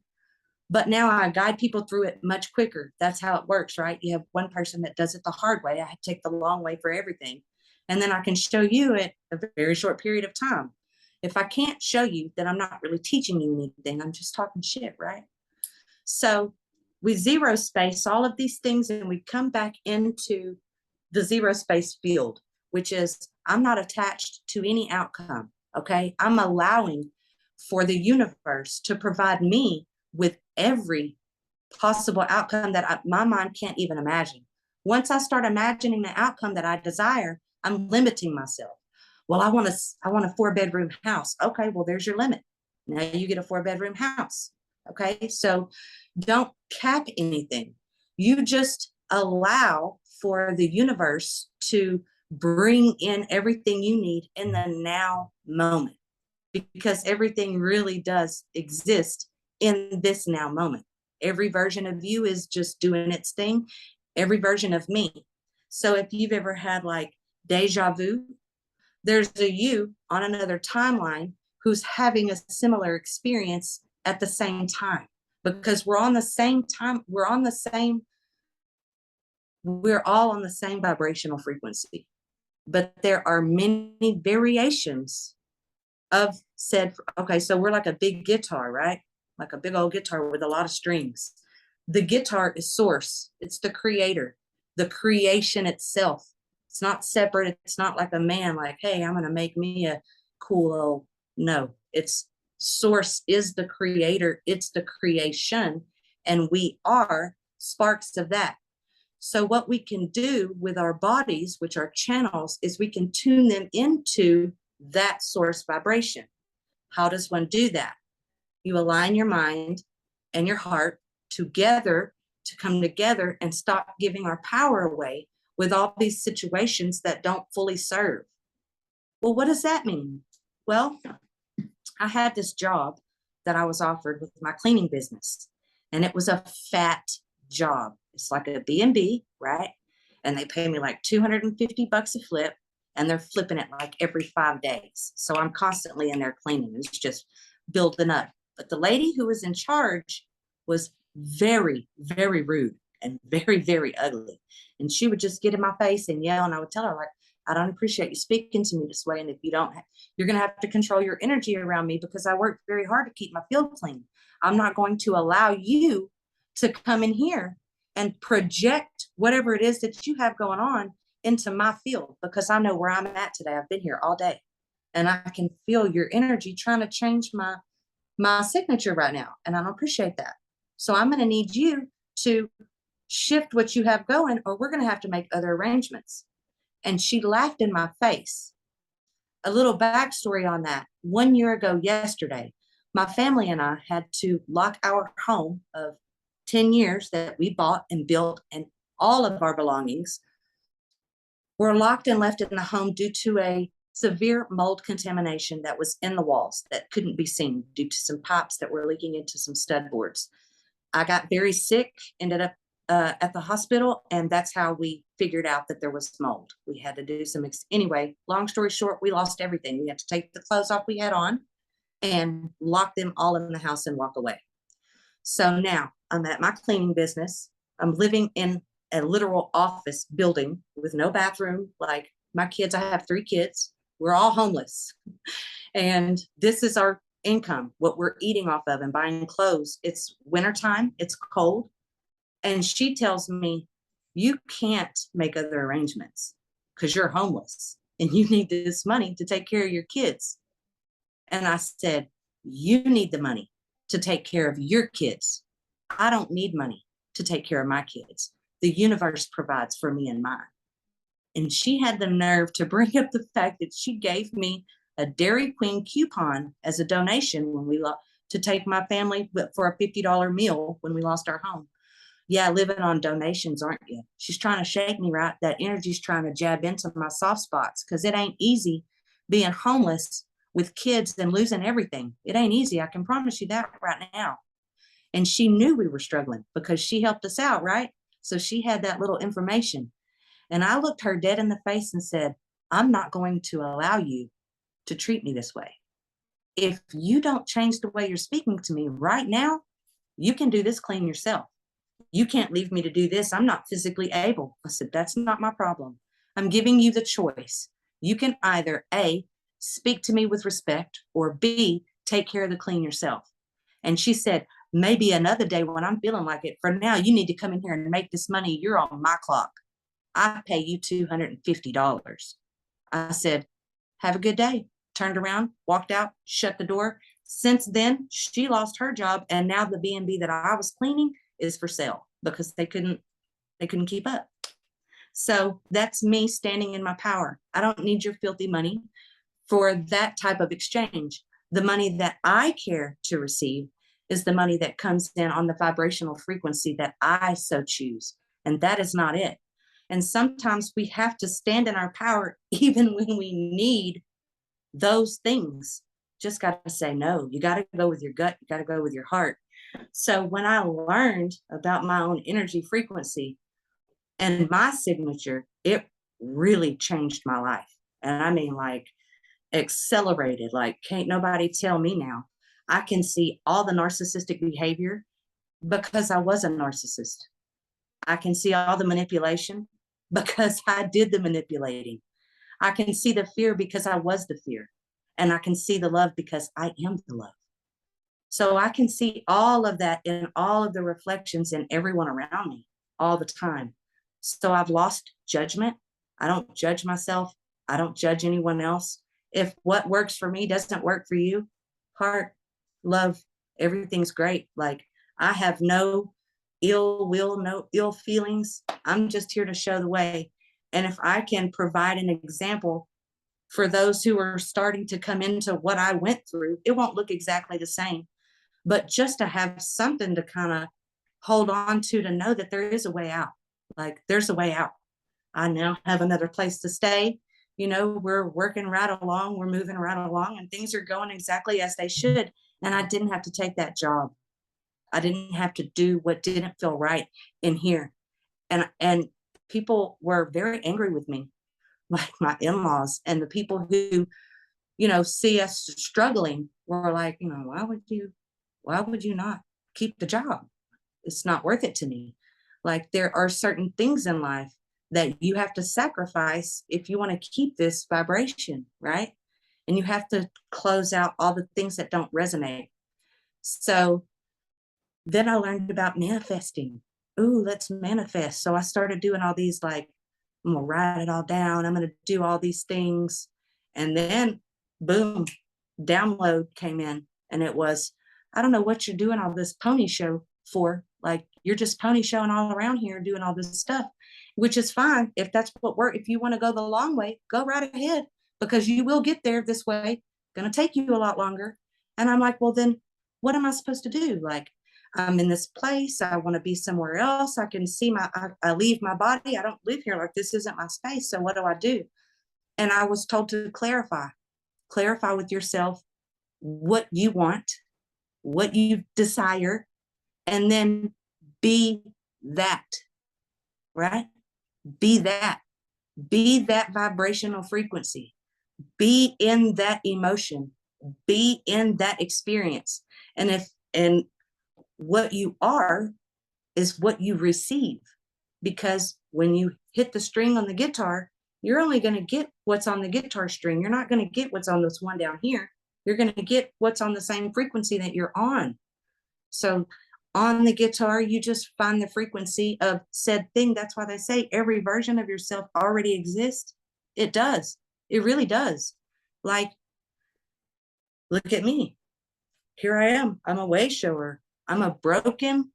S2: but now I guide people through it much quicker. That's how it works, right? You have one person that does it the hard way. I take the long way for everything. And then I can show you it a very short period of time. If I can't show you, then I'm not really teaching you anything. I'm just talking shit, right? So we zero space all of these things, and we come back into the zero space field, which is I'm not attached to any outcome. Okay. I'm allowing for the universe to provide me with every possible outcome that my mind can't even imagine. Once I start imagining the outcome that I desire, I'm limiting myself. Well, I want a 4-bedroom house. Okay, well, there's your limit. Now you get a 4-bedroom house. Okay, so don't cap anything. You just allow for the universe to bring in everything you need in the now moment, because everything really does exist in this now moment. Every version of you is just doing its thing, every version of me. So if you've ever had like deja vu, there's a you on another timeline who's having a similar experience at the same time, because we're on the same time, we're all on the same vibrational frequency. But there are many variations of said. Okay, so we're like a big guitar, right? Like a big old guitar with a lot of strings. The guitar is source, it's the creator, the creation itself. It's not separate. It's not like a man, like, hey, I'm going to make me a cool old. No, it's source is the creator, it's the creation, and we are sparks of that. So what we can do with our bodies, which are channels, is we can tune them into that source vibration. How does one do that? You align your mind and your heart together to come together and stop giving our power away with all these situations that don't fully serve. Well, what does that mean? Well, I had this job that I was offered with my cleaning business, and it was a fat job. It's like a B&B, right? And they pay me like $250 a flip, and they're flipping it like every 5 days. So I'm constantly in there cleaning. It's just building up. But the lady who was in charge was very, very rude and very, very ugly. And she would just get in my face and yell, and I would tell her, like, I don't appreciate you speaking to me this way. And if you don't, you're going to have to control your energy around me, because I worked very hard to keep my field clean. I'm not going to allow you to come in here and project whatever it is that you have going on into my field, because I know where I'm at today. I've been here all day, and I can feel your energy trying to change my signature right now. And I don't appreciate that. So I'm going to need you to shift what you have going, or we're going to have to make other arrangements. And she laughed in my face. A little backstory on that. 1 year ago yesterday, my family and I had to lock our home of 10 years that we bought and built, and all of our belongings were locked and left in the home due to a severe mold contamination that was in the walls that couldn't be seen due to some pipes that were leaking into some stud boards. I got very sick, ended up at the hospital, and that's how we figured out that there was mold. We had to do some, anyway, long story short, we lost everything. We had to take the clothes off we had on and lock them all in the house and walk away. So now I'm at my cleaning business. I'm living in a literal office building with no bathroom. Like my kids, I have 3 kids. We're all homeless. And this is our income, what we're eating off of and buying clothes. It's wintertime, it's cold. And she tells me, you can't make other arrangements because you're homeless and you need this money to take care of your kids. And I said, you need the money to take care of your kids. I don't need money to take care of my kids. The universe provides for me and mine. And she had the nerve to bring up the fact that she gave me a Dairy Queen coupon as a donation when we to take my family for a $50 meal when we lost our home. Yeah, living on donations, aren't you? She's trying to shake me, right? That energy's trying to jab into my soft spots, because it ain't easy being homeless with kids and losing everything. It ain't easy. I can promise you that right now. And she knew we were struggling because she helped us out, right? So she had that little information. And I looked her dead in the face and said, I'm not going to allow you to treat me this way. If you don't change the way you're speaking to me right now, you can do this clean yourself. You can't leave me to do this. I'm not physically able. I said, that's not my problem. I'm giving you the choice. You can either A, speak to me with respect, or B, take care of the clean yourself. And she said, maybe another day when I'm feeling like it. For now, you need to come in here and make this money. You're on my clock. I pay you $250. I said, have a good day. Turned around, walked out, shut the door. Since then, she lost her job, and now the B&B that I was cleaning is for sale because they couldn't keep up. So that's me standing in my power. I don't need your filthy money for that type of exchange. The money that I care to receive is the money that comes in on the vibrational frequency that I so choose. And that is not it. And sometimes we have to stand in our power even when we need those things. Just got to say no. You got to go with your gut. You got to go with your heart. So when I learned about my own energy frequency and my signature, it really changed my life. And I mean, like, accelerated. Like, can't nobody tell me now. I can see all the narcissistic behavior because I was a narcissist. I can see all the manipulation because I did the manipulating. I can see the fear because I was the fear. And I can see the love because I am the love. So I can see all of that in all of the reflections in everyone around me all the time. So I've lost judgment. I don't judge myself. I don't judge anyone else. If what works for me doesn't work for you, heart, love, everything's great. Like, I have no ill will, no ill feelings. I'm just here to show the way. And if I can provide an example for those who are starting to come into what I went through, it won't look exactly the same, but just to have something to kind of hold on to know that there is a way out. Like, there's a way out. I now have another place to stay. You know, we're working right along, we're moving right along, and things are going exactly as they should. And I didn't have to take that job. I didn't have to do what didn't feel right in here. And people were very angry with me, like my in-laws and the people who, you know, see us struggling were like, you know, why would you not keep the job? It's not worth it to me. Like, there are certain things in life that you have to sacrifice if you want to keep this vibration, right? And you have to close out all the things that don't resonate. So then I learned about manifesting. Ooh, let's manifest. So I started doing all these, like, I'm gonna write it all down. I'm gonna do all these things. And then boom, download came in. And it was, I don't know what you're doing all this pony show for. Like, you're just pony showing all around here doing all this stuff, which is fine. If that's what works, if you want to go the long way, go right ahead, because you will get there this way. Gonna take you a lot longer. And I'm like, well, then what am I supposed to do? Like, I'm in this place. I want to be somewhere else. I can see I leave my body. I don't live here. Like, this isn't my space. So what do I do? And I was told to clarify with yourself what you want, what you desire, and then be that, right? Be that vibrational frequency, be in that emotion, be in that experience. And what you are is what you receive, because when you hit the string on the guitar, you're only going to get what's on the guitar string. You're not going to get what's on this one down here. You're going to get what's on the same frequency that you're on. So on the guitar, you just find the frequency of said thing. That's why they say every version of yourself already exists. It does. It really does. Like, look at me. Here I am. I'm a way shower. I'm a broken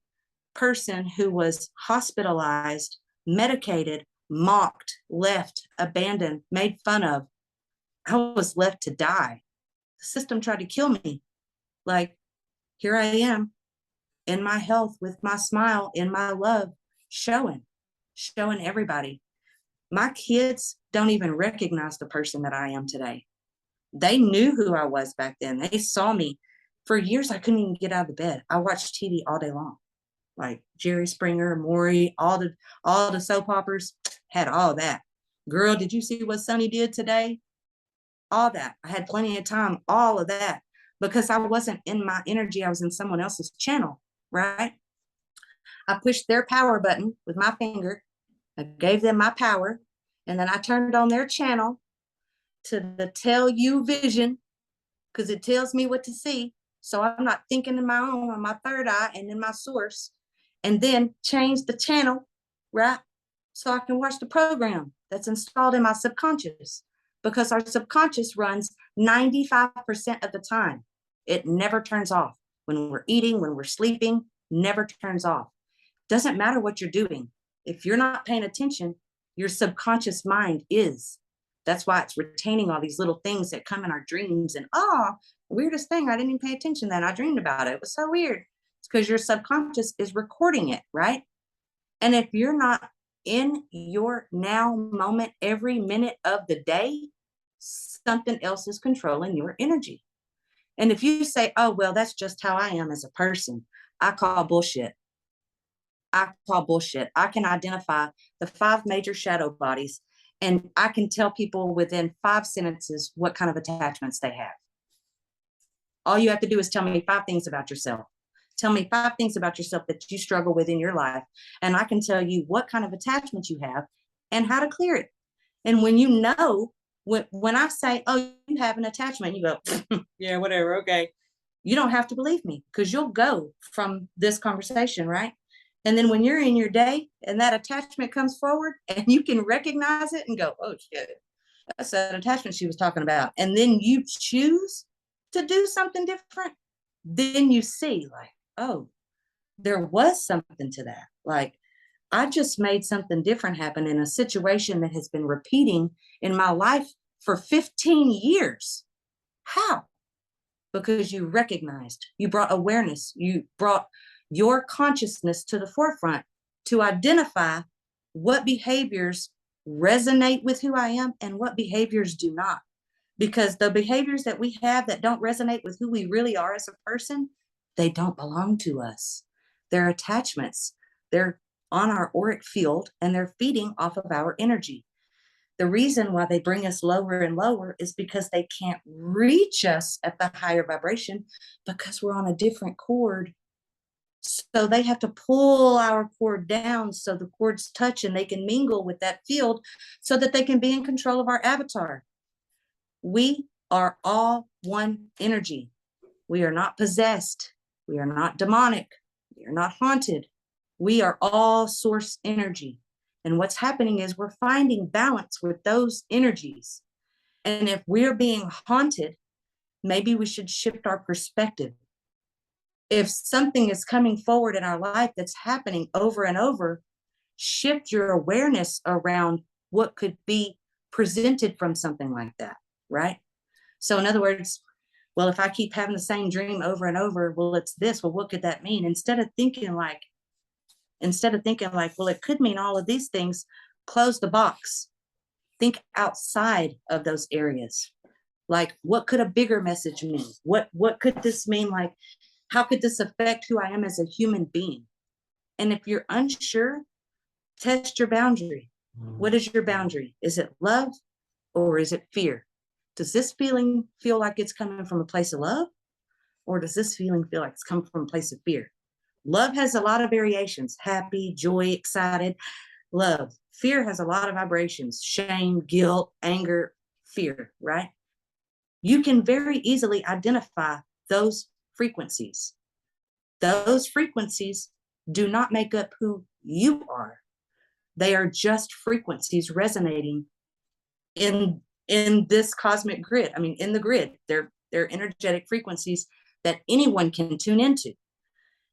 S2: person who was hospitalized, medicated, mocked, left, abandoned, made fun of. I was left to die. The system tried to kill me. Like, here I am in my health, with my smile, in my love, showing everybody. My kids don't even recognize the person that I am today. They knew who I was back then. They saw me. For years, I couldn't even get out of bed. I watched TV all day long. Like Jerry Springer, Maury, all the soap operas, had all that. Girl, did you see what Sonny did today? All that. I had plenty of time, all of that, because I wasn't in my energy. I was in someone else's channel, right? I pushed their power button with my finger. I gave them my power, and then I turned on their channel, to the tell you vision, because it tells me what to see. So I'm not thinking in my own, on my third eye and in my source, and then change the channel, right? So I can watch the program that's installed in my subconscious, because our subconscious runs 95% of the time. It never turns off. When we're eating, when we're sleeping, never turns off. Doesn't matter what you're doing. If you're not paying attention, your subconscious mind is. That's why it's retaining all these little things that come in our dreams. And weirdest thing, I didn't even pay attention then. I dreamed about it. It was so weird. It's because your subconscious is recording it, right? And if you're not in your now moment every minute of the day, something else is controlling your energy. And if you say, oh, well, that's just how I am as a person, I call bullshit. I call bullshit. I can identify the 5 major shadow bodies, and I can tell people within 5 sentences what kind of attachments they have. All you have to do is tell me 5 things about yourself. Tell me 5 things about yourself that you struggle with in your life, and I can tell you what kind of attachments you have and how to clear it. And when you know, when I say, oh, you have an attachment, you go, yeah, whatever, okay. You don't have to believe me, because you'll go from this conversation, right? And then when you're in your day and that attachment comes forward and you can recognize it and go, oh shit, that's that attachment she was talking about. And then you choose to do something different, then you see like, oh, there was something to that. Like, I just made something different happen in a situation that has been repeating in my life for 15 years. How? Because you recognized, you brought awareness, you brought your consciousness to the forefront to identify what behaviors resonate with who I am and what behaviors do not. Because the behaviors that we have that don't resonate with who we really are as a person, they don't belong to us. They're attachments. They're on our auric field and they're feeding off of our energy. The reason why they bring us lower and lower is because they can't reach us at the higher vibration, because we're on a different chord. So they have to pull our cord down so the cords touch and they can mingle with that field so that they can be in control of our avatar. We are all one energy. We are not possessed. We are not demonic. We are not haunted. We are all source energy. And what's happening is we're finding balance with those energies. And if we're being haunted, maybe we should shift our perspective. If something is coming forward in our life that's happening over and over, shift your awareness around what could be presented from something like that, right? So in other words, well, if I keep having the same dream over and over, well, it's this, well, what could that mean? Instead of thinking like, well, it could mean all of these things, close the box. Think outside of those areas. Like, what could a bigger message mean? What could this mean? Like, how could this affect who I am as a human being? And if you're unsure, test your boundary. What is your boundary? Is it love or is it fear? Does this feeling feel like it's coming from a place of love? Or does this feeling feel like it's coming from a place of fear? Love has a lot of variations: happy, joy, excited, love. Fear has a lot of vibrations: shame, guilt, anger, fear, right? You can very easily identify those frequencies. Those frequencies do not make up who you are. They are just frequencies resonating in this cosmic grid. I mean, in the grid, they're energetic frequencies that anyone can tune into.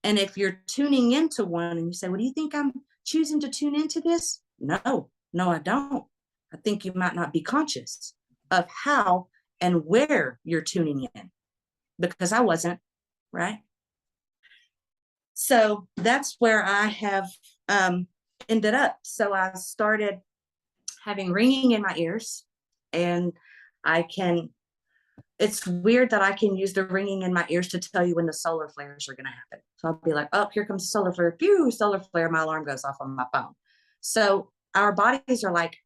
S2: And if you're tuning into one and you say, well, do you think I'm choosing to tune into this? No, I don't. I think you might not be conscious of how and where you're tuning in, because I wasn't, right? So that's where I have ended up. So I started having ringing in my ears, and it's weird that I can use the ringing in my ears to tell you when the solar flares are going to happen. So I'll be like, oh, here comes a solar flare. Phew, solar flare. My alarm goes off on my phone. So our bodies are like,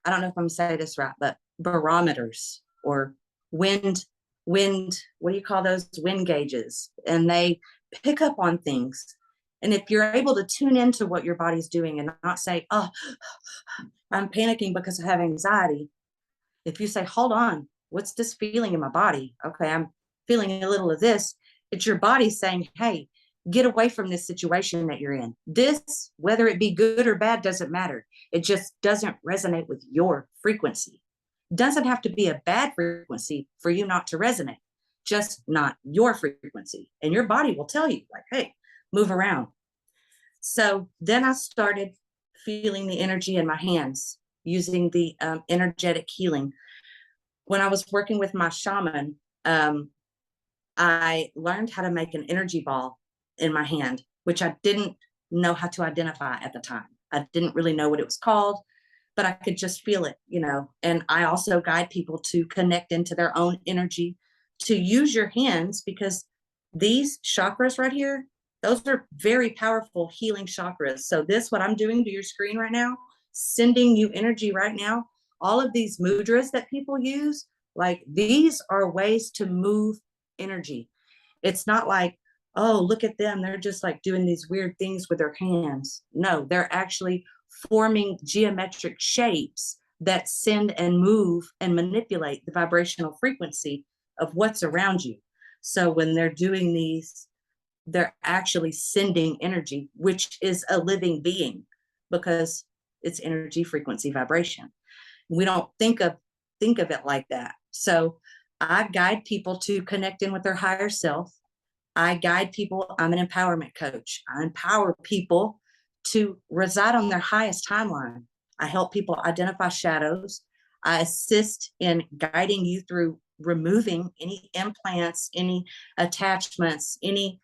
S2: I don't know if I'm going to say this right, but barometers or wind, what do you call those? Wind gauges. And they pick up on things. And if you're able to tune into what your body's doing and not say, oh, I'm panicking because I have anxiety, If you say, hold on, what's this feeling in my body? Okay, I'm feeling a little of this. It's your body saying, hey, get away from this situation that you're in. This, whether it be good or bad, doesn't matter. It just doesn't resonate with your frequency. Doesn't have to be a bad frequency for you not to resonate, just not your frequency. And your body will tell you, like, hey, move around. So then I started feeling the energy in my hands using the energetic healing. When I was working with my shaman, I learned how to make an energy ball in my hand, which I didn't know how to identify at the time. I didn't really know what it was called, but I could just feel it, you know. And I also guide people to connect into their own energy, to use your hands, because these chakras right here, those are very powerful healing chakras. So this, what I'm doing to your screen right now, sending you energy right now, all of these mudras that people use, like these are ways to move energy. It's not like, oh, look at them, they're just like doing these weird things with their hands. No, they're actually forming geometric shapes that send and move and manipulate the vibrational frequency of what's around you. So when they're doing these, they're actually sending energy, which is a living being, because it's energy, frequency, vibration. We don't think of it like that. So I guide people to connect in with their higher self. I guide people. I'm an empowerment coach. I empower people to reside on their highest timeline. I help people identify shadows. I assist in guiding you through removing any implants, any attachments, any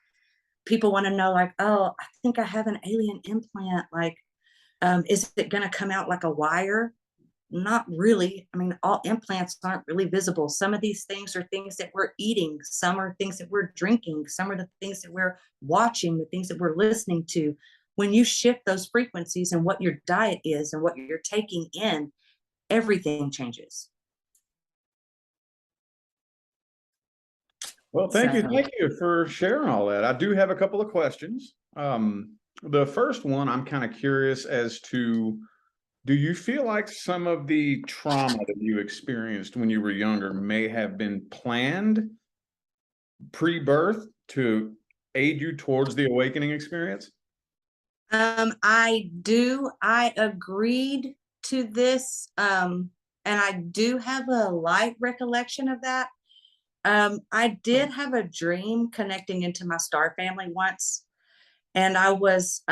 S2: people want to know, like, oh, I think I have an alien implant. Like, is it going to come out like a wire? Not really. I mean, all implants aren't really visible. Some of these things are things that we're eating. Some are things that we're drinking. Some are the things that we're watching, the things that we're listening to. When you shift those frequencies and what your diet is and what you're taking in, everything changes.
S1: Well,
S2: So,
S1: thank you for sharing all that. I do have a couple of questions. The first one, I'm kind of curious as to, do you feel like some of the trauma that you experienced when you were younger may have been planned pre-birth to aid you towards the awakening experience?
S2: I do. I agreed to this, and I do have a light recollection of that. I did have a dream connecting into my star family once, and I was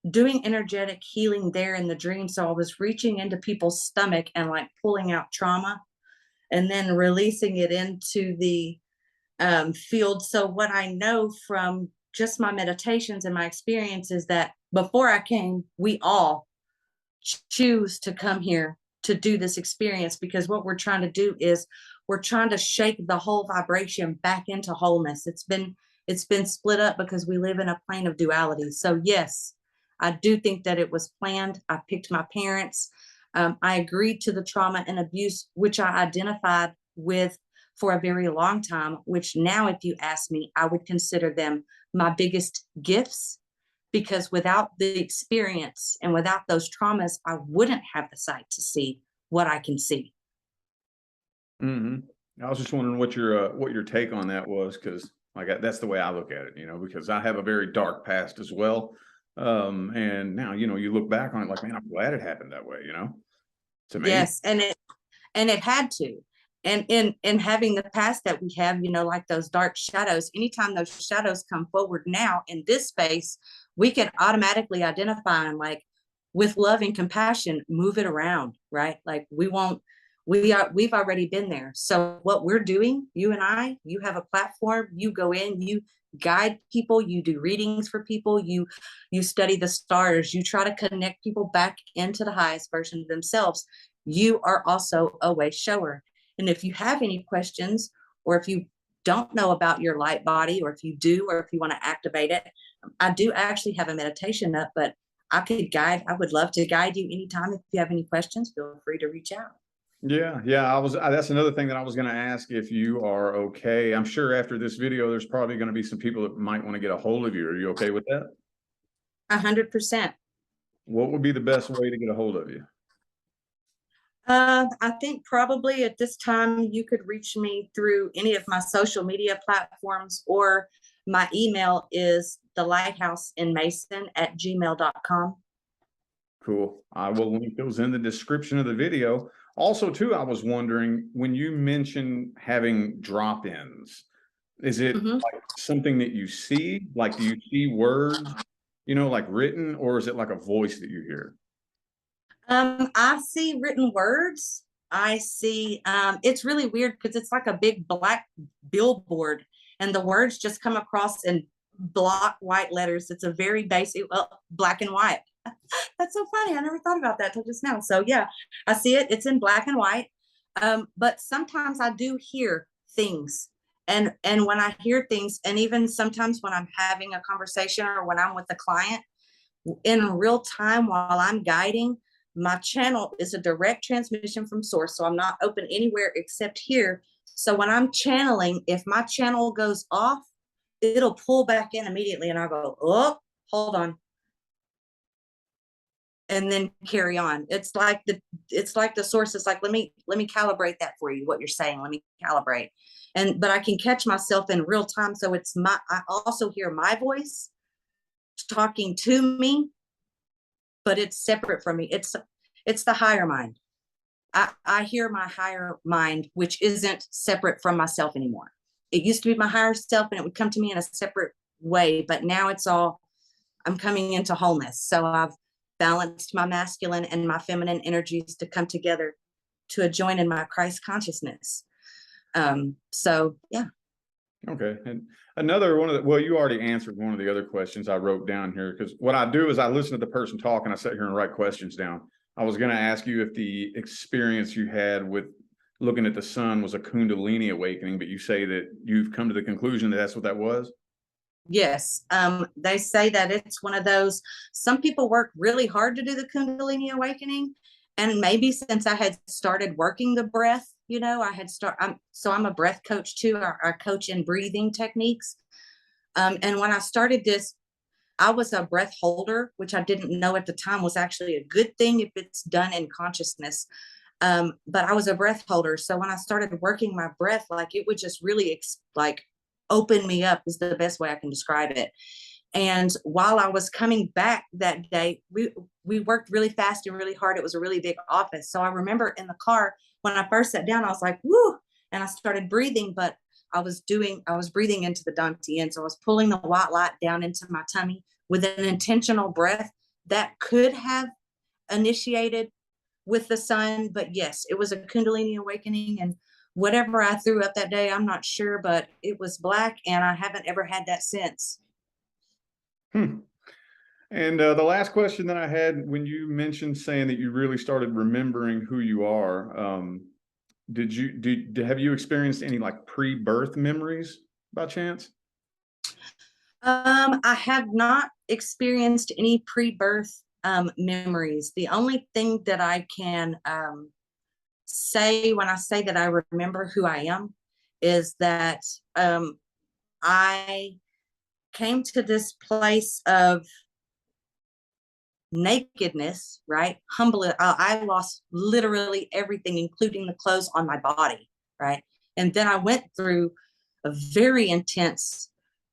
S2: doing energetic healing there in the dream. So I was reaching into people's stomach and like pulling out trauma and then releasing it into the field. So what I know from just my meditations and my experiences, that before I came, we all choose to come here to do this experience, because what we're trying to do is we're trying to shake the whole vibration back into wholeness. It's been split up because we live in a plane of duality. So yes, I do think that it was planned. I picked my parents. I agreed to the trauma and abuse, which I identified with for a very long time, which now, if you ask me, I would consider them my biggest gifts, because without the experience and without those traumas, I wouldn't have the sight to see what I can see.
S1: I was just wondering what your take on that was, because that's the way I look at it, you know, because I have a very dark past as well. And now, you know, you look back on it like, man, I'm glad it happened that way, you know. It's amazing.
S2: Yes, and it had to. And in having the past that we have, you know, like those dark shadows, anytime those shadows come forward now in this space, we can automatically identify them, like, with love and compassion, move it around, right? Like, we've already been there. So what we're doing, you and I, you have a platform, you go in, you guide people, you do readings for people, you study the stars, you try to connect people back into the highest version of themselves. You are also a way shower. And if you have any questions, or if you don't know about your light body, or if you do, or if you want to activate it, I do actually have a meditation up, but I would love to guide you anytime. If you have any questions, feel free to reach out.
S1: Yeah, that's another thing that I was going to ask, if you are okay. I'm sure after this video, there's probably going to be some people that might want to get a hold of you. Are you okay with that?
S2: 100%.
S1: What would be the best way to get a hold of you?
S2: I think probably at this time you could reach me through any of my social media platforms, or my email is thelighthouseInMason@gmail.com.
S1: Cool. I will link those in the description of the video. Also, too, I was wondering, when you mention having drop-ins, is it
S2: Mhm.
S1: like something that you see? Like, do you see words, like written, or is it like a voice that you hear?
S2: I see written words. I see, it's really weird because it's like a big black billboard, and the words just come across in block white letters. It's a very basic, well, black and white. That's so funny. I never thought about that till just now. So yeah, I see it. It's in black and white. But sometimes I do hear things. And when I hear things, and even sometimes when I'm having a conversation or when I'm with a client, in real time while I'm guiding, my channel is a direct transmission from source. So I'm not open anywhere except here. So when I'm channeling, if my channel goes off, it'll pull back in immediately. And I'll go, oh, hold on. And then carry on. It's like the source is like, let me calibrate that for you, what you're saying. Let me calibrate. But I can catch myself in real time. So I also hear my voice talking to me, but it's separate from me. It's the higher mind. I hear my higher mind, which isn't separate from myself anymore. It used to be my higher self and it would come to me in a separate way, but now I'm coming into wholeness. So I've balanced my masculine and my feminine energies to come together to a join in my Christ consciousness. So yeah.
S1: Okay. And another one of the, well, you already answered one of the other questions I wrote down here, because what I do is I listen to the person talk and I sit here and write questions down. I was going to ask you if the experience you had with looking at the sun was a Kundalini awakening, but you say that you've come to the conclusion that that's what that was.
S2: Yes. They say that it's one of those, some people work really hard to do the Kundalini awakening. And maybe since I had started working the breath, I'm a breath coach too. I coach in breathing techniques. And when I started this, I was a breath holder, which I didn't know at the time was actually a good thing if it's done in consciousness. But I was a breath holder. So when I started working my breath, like it would just really like open me up is the best way I can describe it. And while I was coming back that day, we worked really fast and really hard. It was a really big office. So I remember in the car when I first sat down, I was like, woo, and I started breathing, but I was breathing into the dantian. So I was pulling the white light down into my tummy with an intentional breath that could have initiated with the sun. But yes, it was a Kundalini awakening. And whatever I threw up that day, I'm not sure, but it was black and I haven't ever had that since.
S1: Hmm. And the last question that I had, when you mentioned saying that you really started remembering who you are, have you experienced any like pre-birth memories by chance?
S2: I have not experienced any pre-birth memories. The only thing that I can say when I say that I remember who I am is that I came to this place of nakedness, right? Humble. I lost literally everything, including the clothes on my body, right? And then I went through a very intense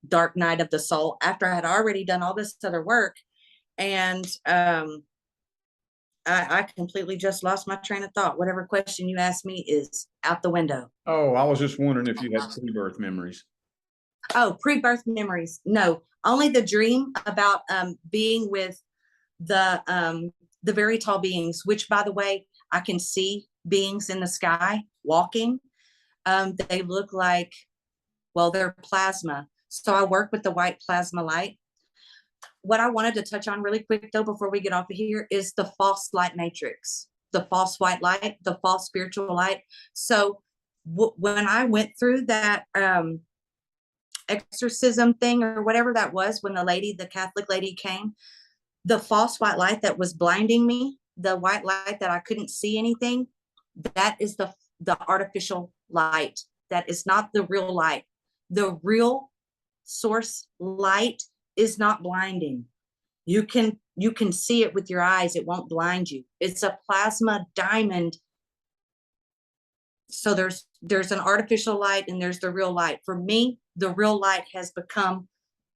S2: dark night of the soul after I had already done all this other work. And I completely just lost my train of thought. Whatever question you asked me is out the window.
S1: Oh, I was just wondering if you had pre-birth memories.
S2: Oh, pre-birth memories. No, only the dream about being with the very tall beings, which by the way, I can see beings in the sky walking. They look like, well, they're plasma. So I work with the white plasma light. What I wanted to touch on really quick though, before we get off of here, is the false light matrix, the false white light, the false spiritual light. So when I went through that exorcism thing or whatever that was, when the Catholic lady came, the false white light that was blinding me, the white light that I couldn't see anything, that is the artificial light. That is not the real light. The real source light is not blinding. You can see it with your eyes. It won't blind you. It's a plasma diamond So there's an artificial light and there's the real light. For me, the real light has become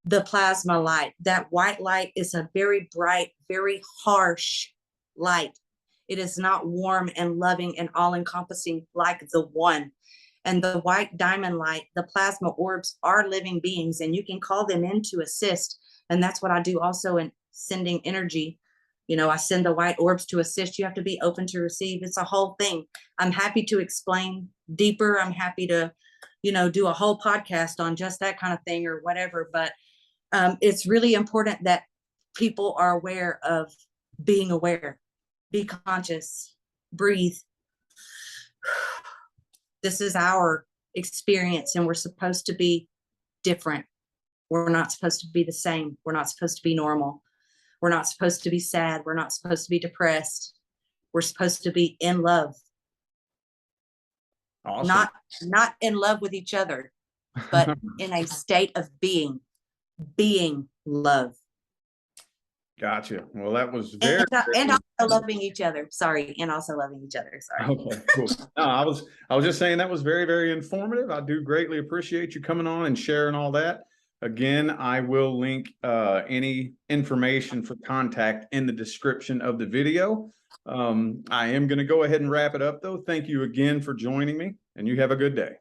S2: the plasma light. That white light is a very bright, very harsh light. It is not warm and loving and all encompassing like the one. And the white diamond light, the plasma orbs are living beings, and you can call them in to assist. And that's what I do also in sending energy. You know, I send the white orbs to assist. You have to be open to receive. It's a whole thing. I'm happy to explain deeper. I'm happy to, do a whole podcast on just that kind of thing or whatever. But it's really important that people are aware of being aware, be conscious, breathe. This is our experience, and we're supposed to be different. We're not supposed to be the same. We're not supposed to be normal. We're not supposed to be sad. We're not supposed to be depressed. We're supposed to be in love.
S1: Awesome.
S2: Not in love with each other, but in a state of being love.
S1: Gotcha. Well, that was very,
S2: and also loving each other. Sorry. And also loving each other. Sorry.
S1: okay, cool. No, I was just saying that was very, very informative. I do greatly appreciate you coming on and sharing all that. Again, I will link any information for contact in the description of the video. I am going to go ahead and wrap it up, though. Thank you again for joining me, and you have a good day.